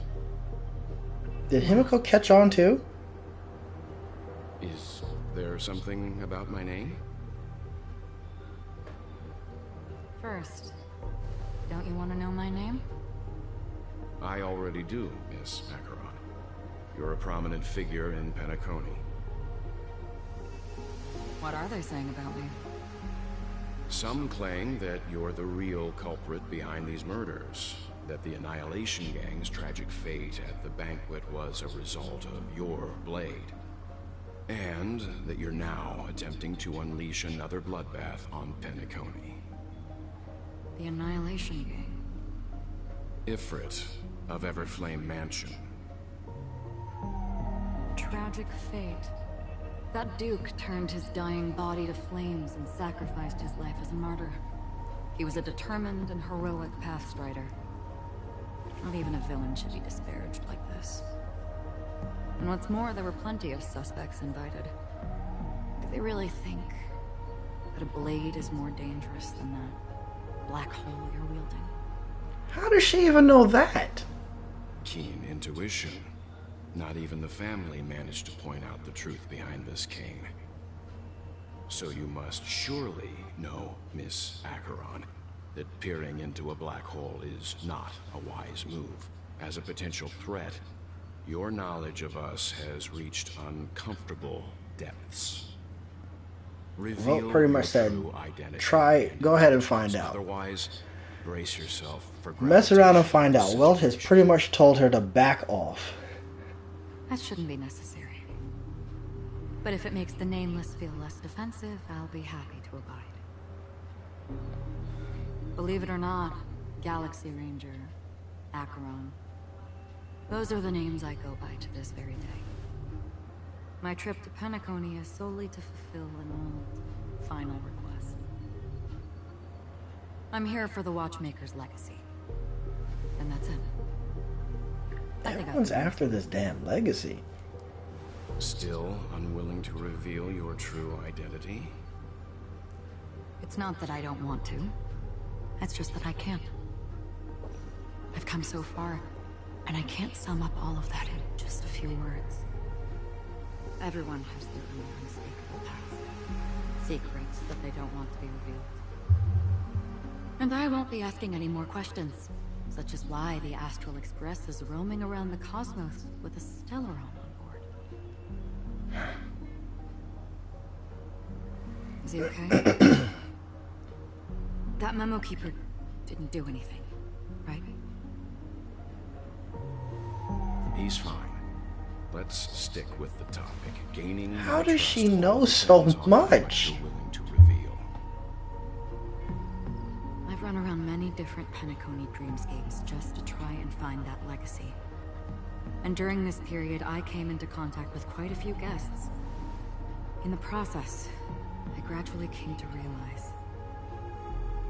Did Himiko catch on too? Is there something about my name? First, don't you want to know my name? I already do, Miss Acheron. You're a prominent figure in Penacony. What are they saying about me? Some claim that you're the real culprit behind these murders, that the Annihilation Gang's tragic fate at the banquet was a result of your blade, and that you're now attempting to unleash another bloodbath on Penacony. The Annihilation Gang. Ifrit of Everflame Mansion. Tragic fate. That Duke turned his dying body to flames and sacrificed his life as a martyr. He was a determined and heroic pathstrider. Not even a villain should be disparaged like this. And what's more, there were plenty of suspects invited. Do they really think that a blade is more dangerous than that black hole you're wielding? How does she even know that? Keen intuition. Not even the family managed to point out the truth behind this cane. So you must surely know, Miss Acheron, that peering into a black hole is not a wise move. As a potential threat, your knowledge of us has reached uncomfortable depths. Reveal Well, pretty much your said, true identity try, go ahead and find out. Otherwise, brace yourself for Mess around and find out. gravitation. Welt has pretty much told her to back off. That shouldn't be necessary. But if it makes the Nameless feel less defensive, I'll be happy to abide. Believe it or not, Galaxy Ranger, Acheron, those are the names I go by to this very day. My trip to Penacony is solely to fulfill an old, final request. I'm here for the Watchmaker's legacy. And that's it. Everyone's after this damn legacy. Still unwilling to reveal your true identity? It's not that I don't want to. It's just that I can't. I've come so far, and I can't sum up all of that in just a few words. Everyone has their own unspeakable past. secrets that they don't want to be revealed. And I won't be asking any more questions, such as why the Astral Express is roaming around the cosmos with a Stellaron on board. Is he okay? That memo keeper didn't do anything, right? He's fine. Let's stick with the topic. Gaining How does she know so much? Willing to reveal. I've run around many different Penacony dreamscapes just to try and find that legacy. And during this period, I came into contact with quite a few guests. In the process, I gradually came to realize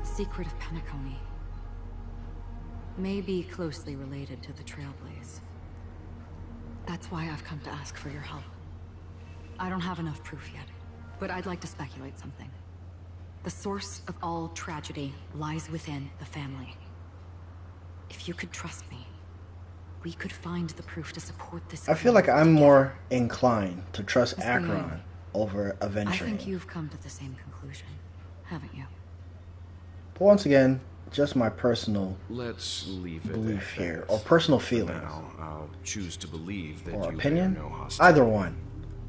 the secret of Penacony may be closely related to the Trailblaze. That's why I've come to ask for your help. I don't have enough proof yet, but I'd like to speculate something. The source of all tragedy lies within the family. If you could trust me, we could find the proof to support this. I feel like I'm more inclined to trust Acheron over I Aventurine. think you've come to the same conclusion, haven't you? But once again, just my personal Let's leave it belief at here, that. or personal For feelings, now, I'll choose to believe that or you opinion. bear no hostility. Either one.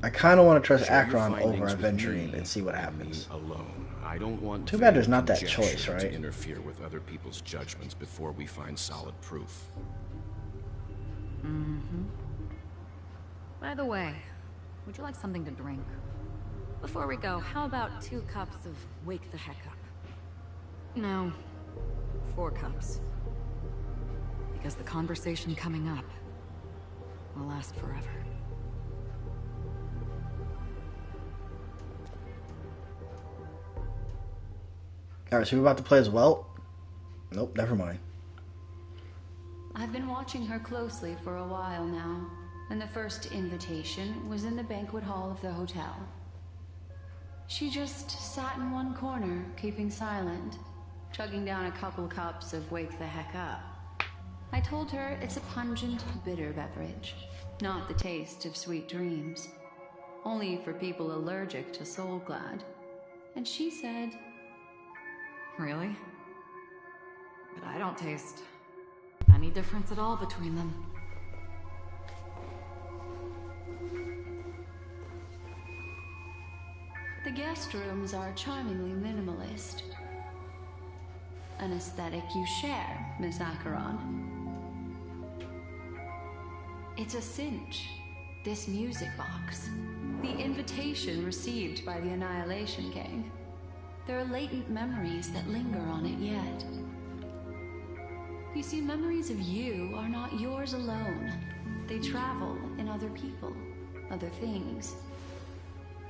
I kind of want to trust Share your Acheron over findings with Aventurine me and see what and happens. me alone. I don't want Too bad there's vague not that conjecture choice, to right? interfere with other people's judgments before we find solid proof. Mm-hmm. By the way, would you like something to drink? Before we go, how about 2 cups of Wake the Heck Up? No, 4 cups. Because the conversation coming up will last forever. Alright, so we're about to play as well? Nope, never mind. I've been watching her closely for a while now, and the first invitation was in the banquet hall of the hotel. She just sat in one corner, keeping silent, chugging down a couple cups of Wake the Heck Up. I told her it's a pungent, bitter beverage, not the taste of sweet dreams. Only for people allergic to Soul Glad. And she said, Really? But I don't taste any difference at all between them. the guest rooms are charmingly minimalist. An aesthetic you share, Miss Acheron. It's a cinch, this music box. The invitation received by the Annihilation Gang. There are latent memories that linger on it yet. You see, memories of you are not yours alone. They travel in other people, other things.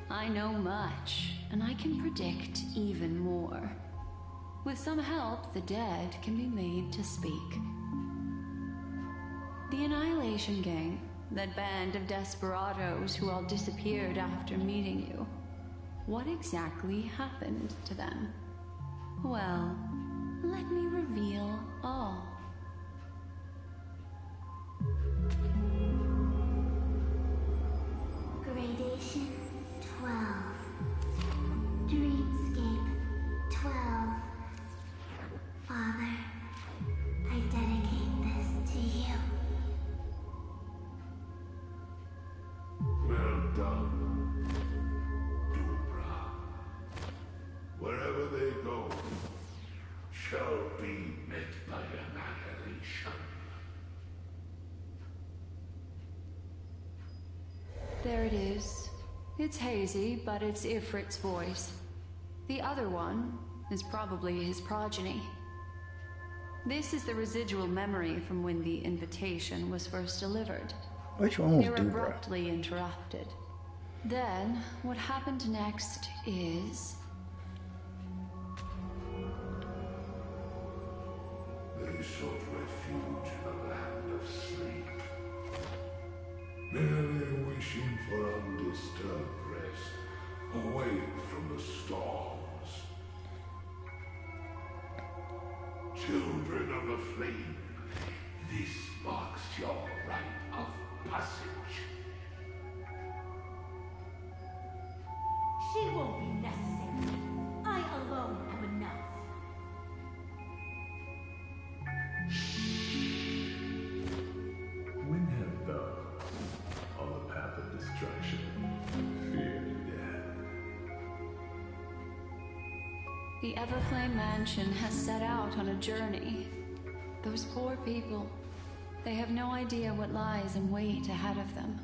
I know much, and I can predict even more. With some help, the dead can be made to speak. The Annihilation Gang, that band of desperados who all disappeared after meeting you. What exactly happened to them? Well, let me reveal all. Gradation 12. Dreamscape 12. Father, I dedicate this to you. Well done, Dubra. Wherever they go, shall be met by annihilation. There it is. It's hazy, but it's Ifrit's voice. The other one is probably his progeny. This is the residual memory from when the invitation was first delivered. Which one was They were Dubra? abruptly interrupted. Then, what happened next is... They sought refuge in the land of sleep, merely wishing for undisturbed rest, away from the storms. Children of the flame, this marks your rite of passage. She won't be necessary. The Everflame Mansion has set out on a journey. Those poor people, they have no idea what lies in wait ahead of them.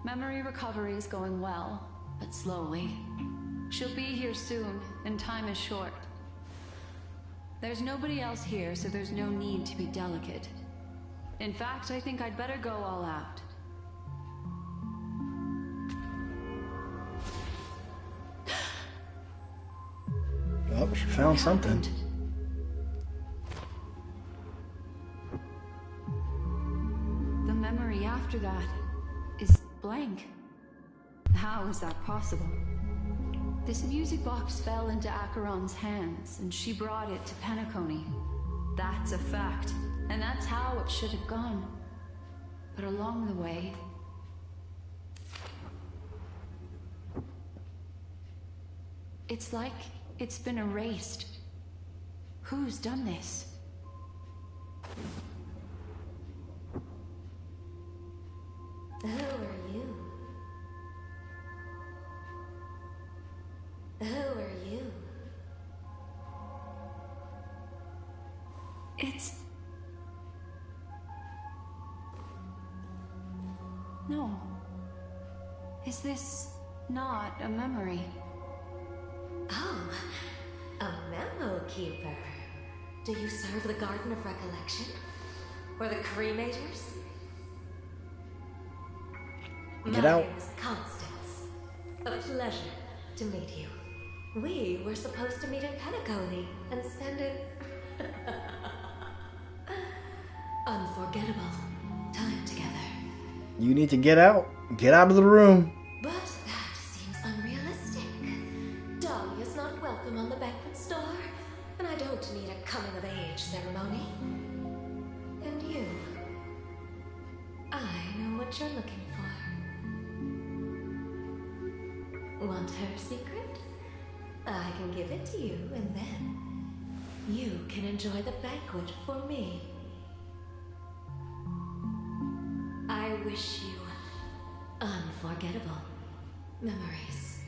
Memory recovery is going well, but slowly. She'll be here soon, and time is short. There's nobody else here, so there's no need to be delicate. In fact, I think I'd better go all out. Oh, she found something. The memory after that is blank. How is that possible? This music box fell into Acheron's hands, and she brought it to Penacony. That's a fact, and that's how it should have gone. But along the way... it's like it's been erased. Who's done this? Who are you? Who are you? It's... no. Is this not a memory? Oh, a memo keeper. Do you serve the Garden of Recollection? Or the Cremators? Get out. My name is Constance. A pleasure to meet you. We were supposed to meet in Penacony and spend an unforgettable time together. You need to get out. Get out of the room. But that seems unrealistic. Dolly is not welcome on the banquet store, and I don't need a coming-of-age ceremony. And you, I know what you're looking for. Want her secret? I can give it to you, and then you can enjoy the banquet for me. I wish you unforgettable memories.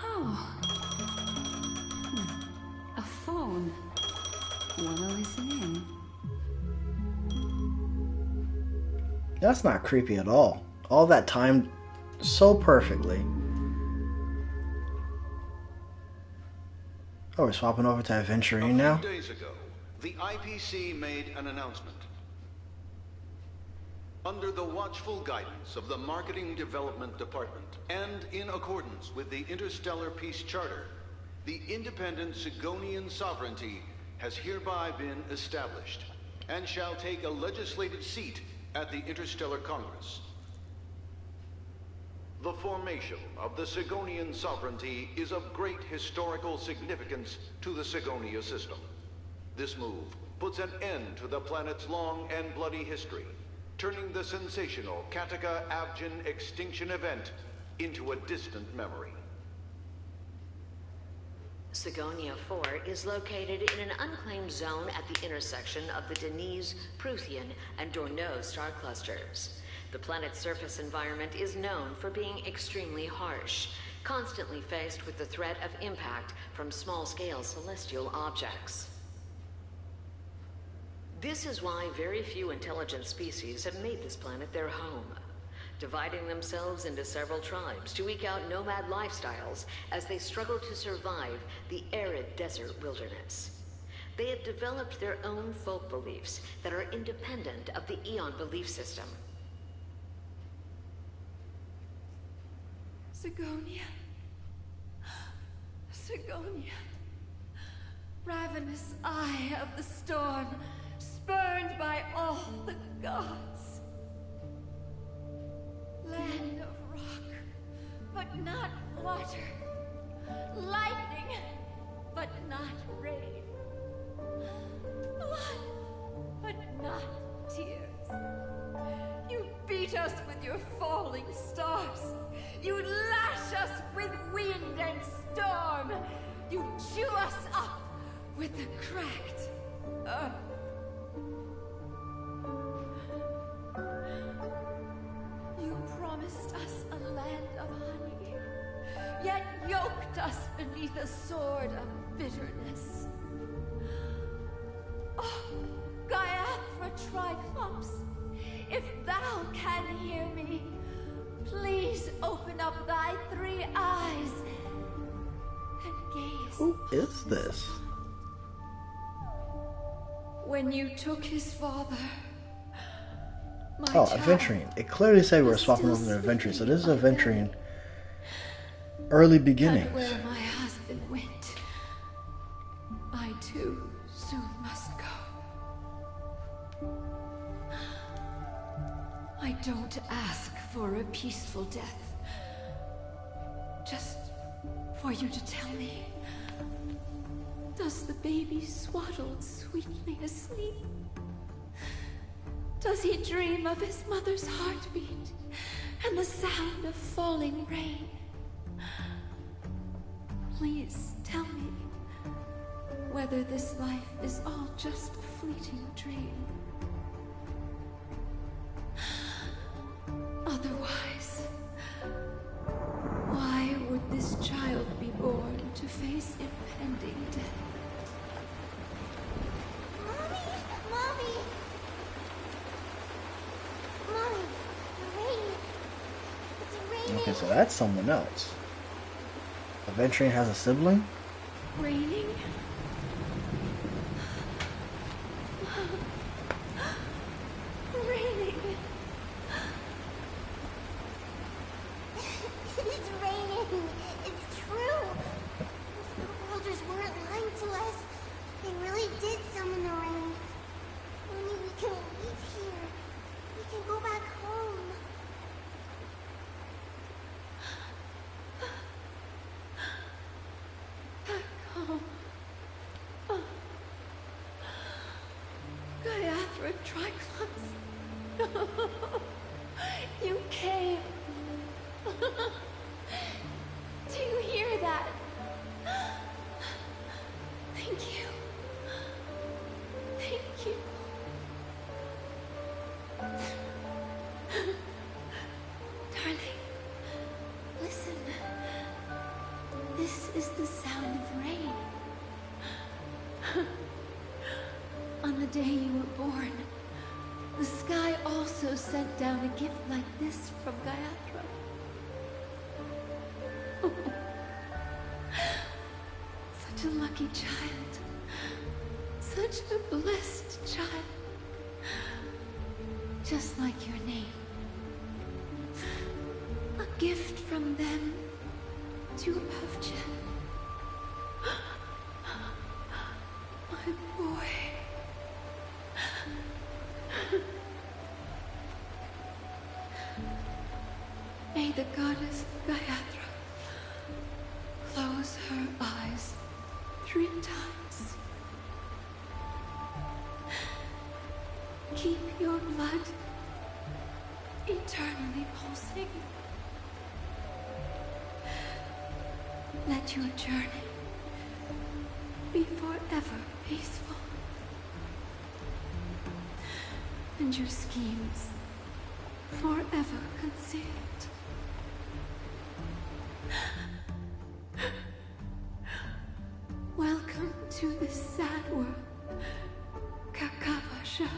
Oh. A phone. Wanna listen in? That's not creepy at all. All that timed so perfectly. Oh, we're swapping over to Adventuring now. A few days ago, the IPC made an announcement. Under the watchful guidance of the Marketing Development Department, and in accordance with the Interstellar Peace Charter, the independent Sigonian sovereignty has hereby been established, and shall take a legislative seat at the Interstellar Congress. The formation of the Sigonian sovereignty is of great historical significance to the Sigonia system. This move puts an end to the planet's long and bloody history, turning the sensational Kataka-Avgin extinction event into a distant memory. Sigonia 4 is located in an unclaimed zone at the intersection of the Denise, Prothean, and Dorneau star clusters. The planet's surface environment is known for being extremely harsh, constantly faced with the threat of impact from small-scale celestial objects. This is why very few intelligent species have made this planet their home, dividing themselves into several tribes to eke out nomad lifestyles as they struggle to survive the arid desert wilderness. They have developed their own folk beliefs that are independent of the Eon belief system. Sigonia. Sigonia. Ravenous eye of the storm, spurned by all the gods. Land of rock, but not water. Lightning, but not rain. Blood, but not tears. You beat us with your falling stars. You lash us with wind and storm. You chew us up with the cracked earth. You promised promised us a land of honey, yet yoked us beneath a sword of bitterness. Oh, Gaiathra Triclops, if thou can hear me, please open up thy 3 eyes and gaze. Who is this? When you took his father, my Oh, child Adventuring. It clearly said we were was swapping still over to Adventuring, so this is sleeping Adventuring early and beginnings. where my husband went, I too soon must go. I don't ask for a peaceful death. Just for you to tell me, does the baby swaddled sweetly asleep? Does he dream of his mother's heartbeat and the sound of falling rain? Please tell me whether this life is all just a fleeting dream. Otherwise, why would this child be born to face impending death? Mommy! Mommy! Rain! It's raining! Okay, so that's someone else. Adventuring has a sibling? Raining? Raining! It's raining! It's true! The worlders weren't lying to us. They really did summon the rain. Only we can leave here. We can go back home. Back home. Gaiathra Triclops. You came. Do you hear that? Thank you. Thank you. Darling, listen. This is the sound of rain. On the day you were born, the sky also sent down a gift like this from Gaiathra. Such a lucky child. Such a blessed child. Just like your name. A gift from them to Avjen. My boy. May the goddess Gaiathra close her eyes 3 times. Keep your blood eternally pulsing. Let your journey be forever peaceful. And your schemes forever concealed. Welcome to this sad world, Kakavasha.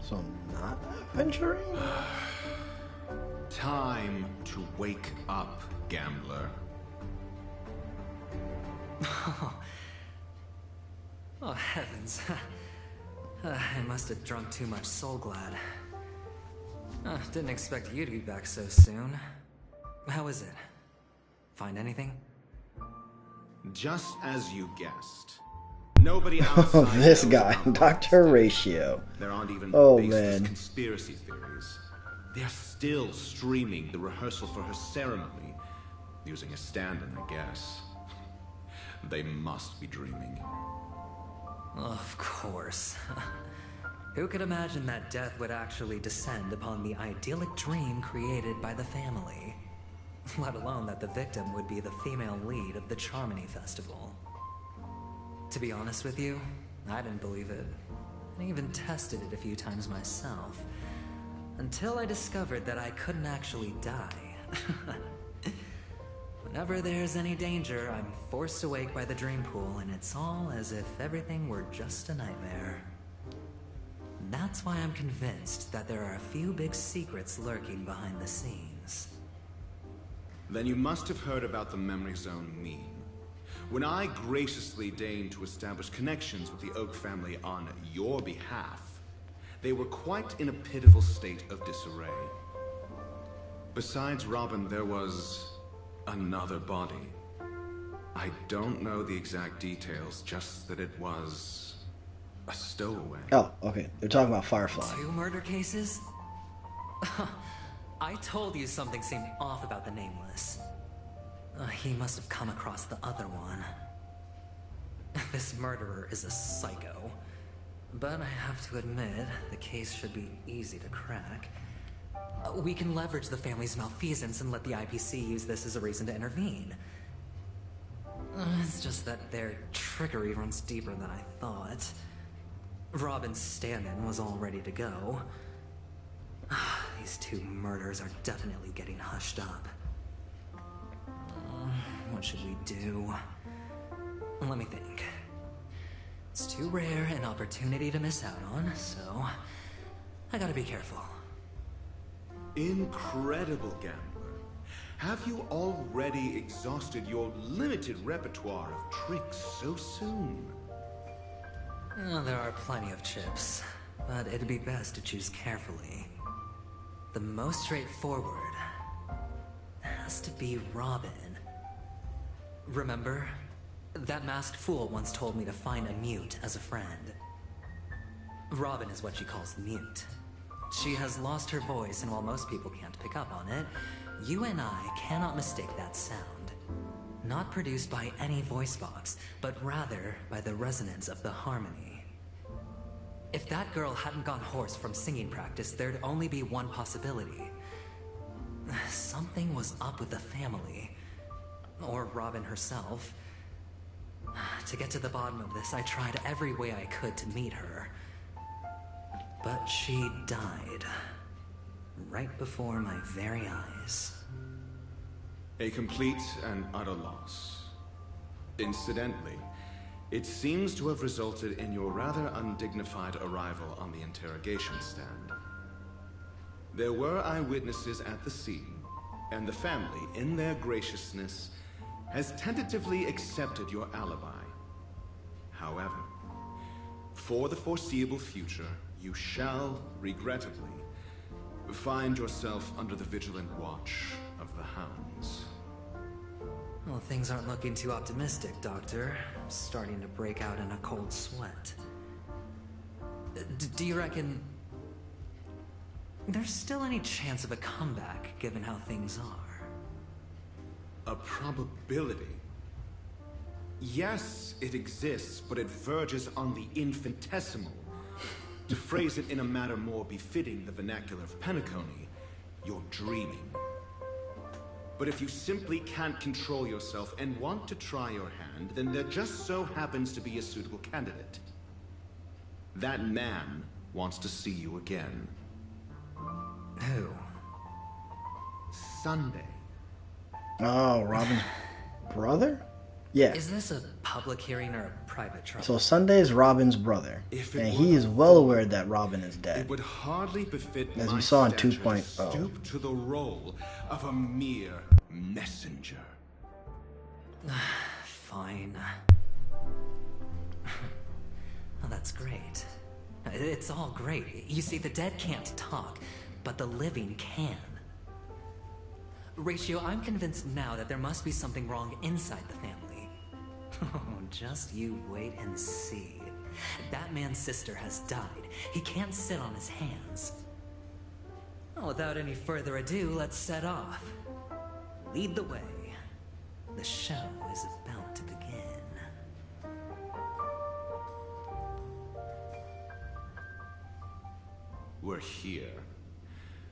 So not Adventuring? Time to wake up, gambler. Oh, heavens. I must have drunk too much Soul Glad. Didn't expect you to be back so soon. How is it? Find anything? Just as you guessed. Nobody outside This knows guy, about Dr. this. Ratio. There aren't even Oh, baseless man. conspiracy theories. They're still streaming the rehearsal for her ceremony, using a stand-in, I guess. They must be dreaming. Of course. Who could imagine that death would actually descend upon the idyllic dream created by the family? Let alone that the victim would be the female lead of the Charmony Festival. To be honest with you, I didn't believe it. I even tested it a few times myself. Until I discovered that I couldn't actually die. Whenever there's any danger, I'm forced awake by the dream pool, and it's all as if everything were just a nightmare. That's why I'm convinced that there are a few big secrets lurking behind the scenes. Then you must have heard about the Memory Zone meme. When I graciously deigned to establish connections with the Oak family on your behalf, they were quite in a pitiful state of disarray. Besides Robin, there was another body. I don't know the exact details, just that it was a stowaway. Oh, okay. They're talking about Firefly. 2 murder cases? I told you something seemed off about the Nameless. He must have come across the other one. This murderer is a psycho. But I have to admit, the case should be easy to crack. We can leverage the family's malfeasance and let the IPC use this as a reason to intervene. It's just that their trickery runs deeper than I thought. Robin's stand-in was all ready to go. These 2 murders are definitely getting hushed up. What should we do? Let me think. It's too rare an opportunity to miss out on, so I gotta be careful. Incredible gambler. Have you already exhausted your limited repertoire of tricks so soon? There are plenty of chips, but it'd be best to choose carefully. The most straightforward has to be Robin. Remember? That masked fool once told me to find a mute as a friend. Robin is what she calls the mute. She has lost her voice, and while most people can't pick up on it, you and I cannot mistake that sound. Not produced by any voice box, but rather by the resonance of the harmony. If that girl hadn't gone hoarse from singing practice, there'd only be one possibility. Something was up with the family. Or Robin herself. To get to the bottom of this, I tried every way I could to meet her. But she died. Right before my very eyes. A complete and utter loss. Incidentally, it seems to have resulted in your rather undignified arrival on the interrogation stand. There were eyewitnesses at the scene, and the family, in their graciousness, has tentatively accepted your alibi. However, for the foreseeable future, you shall, regrettably, find yourself under the vigilant watch of the hounds. Well, things aren't looking too optimistic, Doctor. I'm starting to break out in a cold sweat. Do you reckon there's still any chance of a comeback, given how things are? A probability? Yes, it exists, but it verges on the infinitesimal. To phrase it in a manner more befitting the vernacular of Penacony, you're dreaming. But if you simply can't control yourself and want to try your hand, then there just so happens to be a suitable candidate. That man wants to see you again. Who? Sunday. Oh, Robin's brother? Yeah. Is this a public hearing or a private trial? So Sunday is Robin's brother. And he is well aware that Robin is dead. It would hardly befit as my we saw in stature 2.0. to stoop to the role of a mere messenger. Fine. Oh, that's great. It's all great. You see, the dead can't talk, but the living can. Ratio, I'm convinced now that there must be something wrong inside the family. Oh, just you wait and see. That man's sister has died. He can't sit on his hands. Well, without any further ado, let's set off. Lead the way. The show is about to begin. We're here.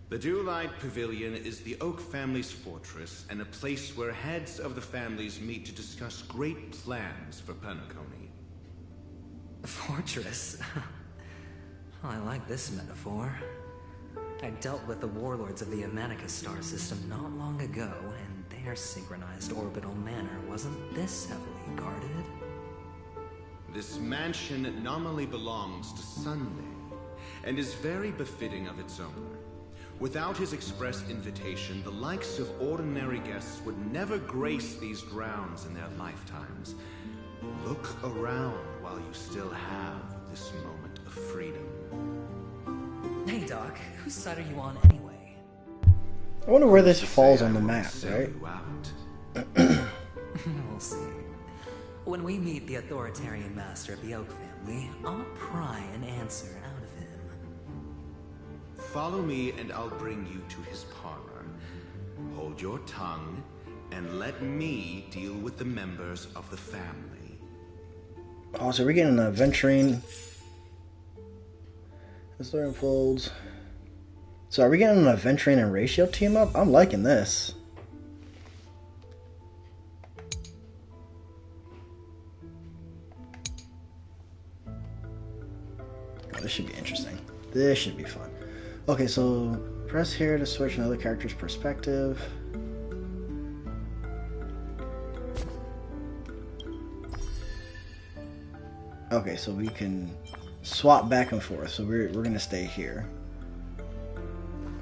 The Dewlight Pavilion is the Oak family's fortress and a place where heads of the families meet to discuss great plans for Penacony. Fortress? I like this metaphor. I dealt with the warlords of the Amanicus star system not long ago, and their synchronized orbital manor wasn't this heavily guarded. This mansion nominally belongs to Sunday, and is very befitting of its owner. Without his express invitation, the likes of ordinary guests would never grace these grounds in their lifetimes. Look around while you still have this moment of freedom. Hey Doc, whose side are you on anyway? I wonder where this falls on the map, right? We'll see. When we meet the authoritarian master of the Oak family, I'll pry an answer out of him. Follow me and I'll bring you to his parlor. Hold your tongue and let me deal with the members of the family. Oh, so we're getting an adventuring. The story unfolds. So are we getting an adventuring and ratio team up? I'm liking this. Oh, this should be interesting. This should be fun. Okay, so press here to switch another character's perspective. Okay, so we can swap back and forth. So we're gonna stay here.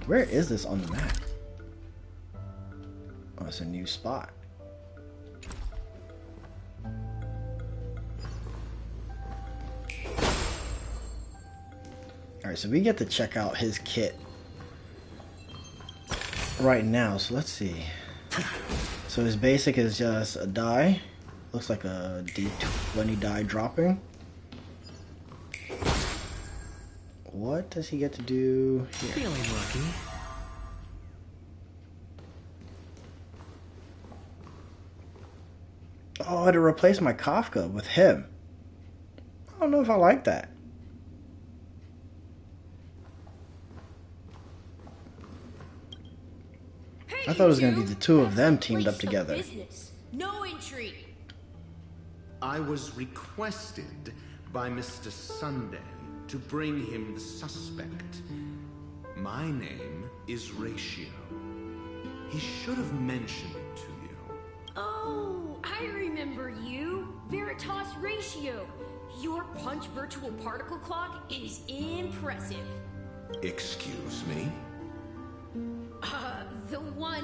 Where is this on the map? Oh, it's a new spot. Alright, so we get to check out his kit right now. So let's see. So his basic is just a die. Looks like a D20 die dropping. What does he get to do here? Feeling lucky. Oh, I had to replace my Kafka with him. I don't know if I like that. I thought it was going to be the two of them teamed up together. Business. No intrigue. I was requested by Mr. Sunday to bring him the suspect. My name is Ratio. He should have mentioned it to you. Oh, I remember you. Veritas Ratio. Your punch virtual particle clock is impressive. Excuse me? The one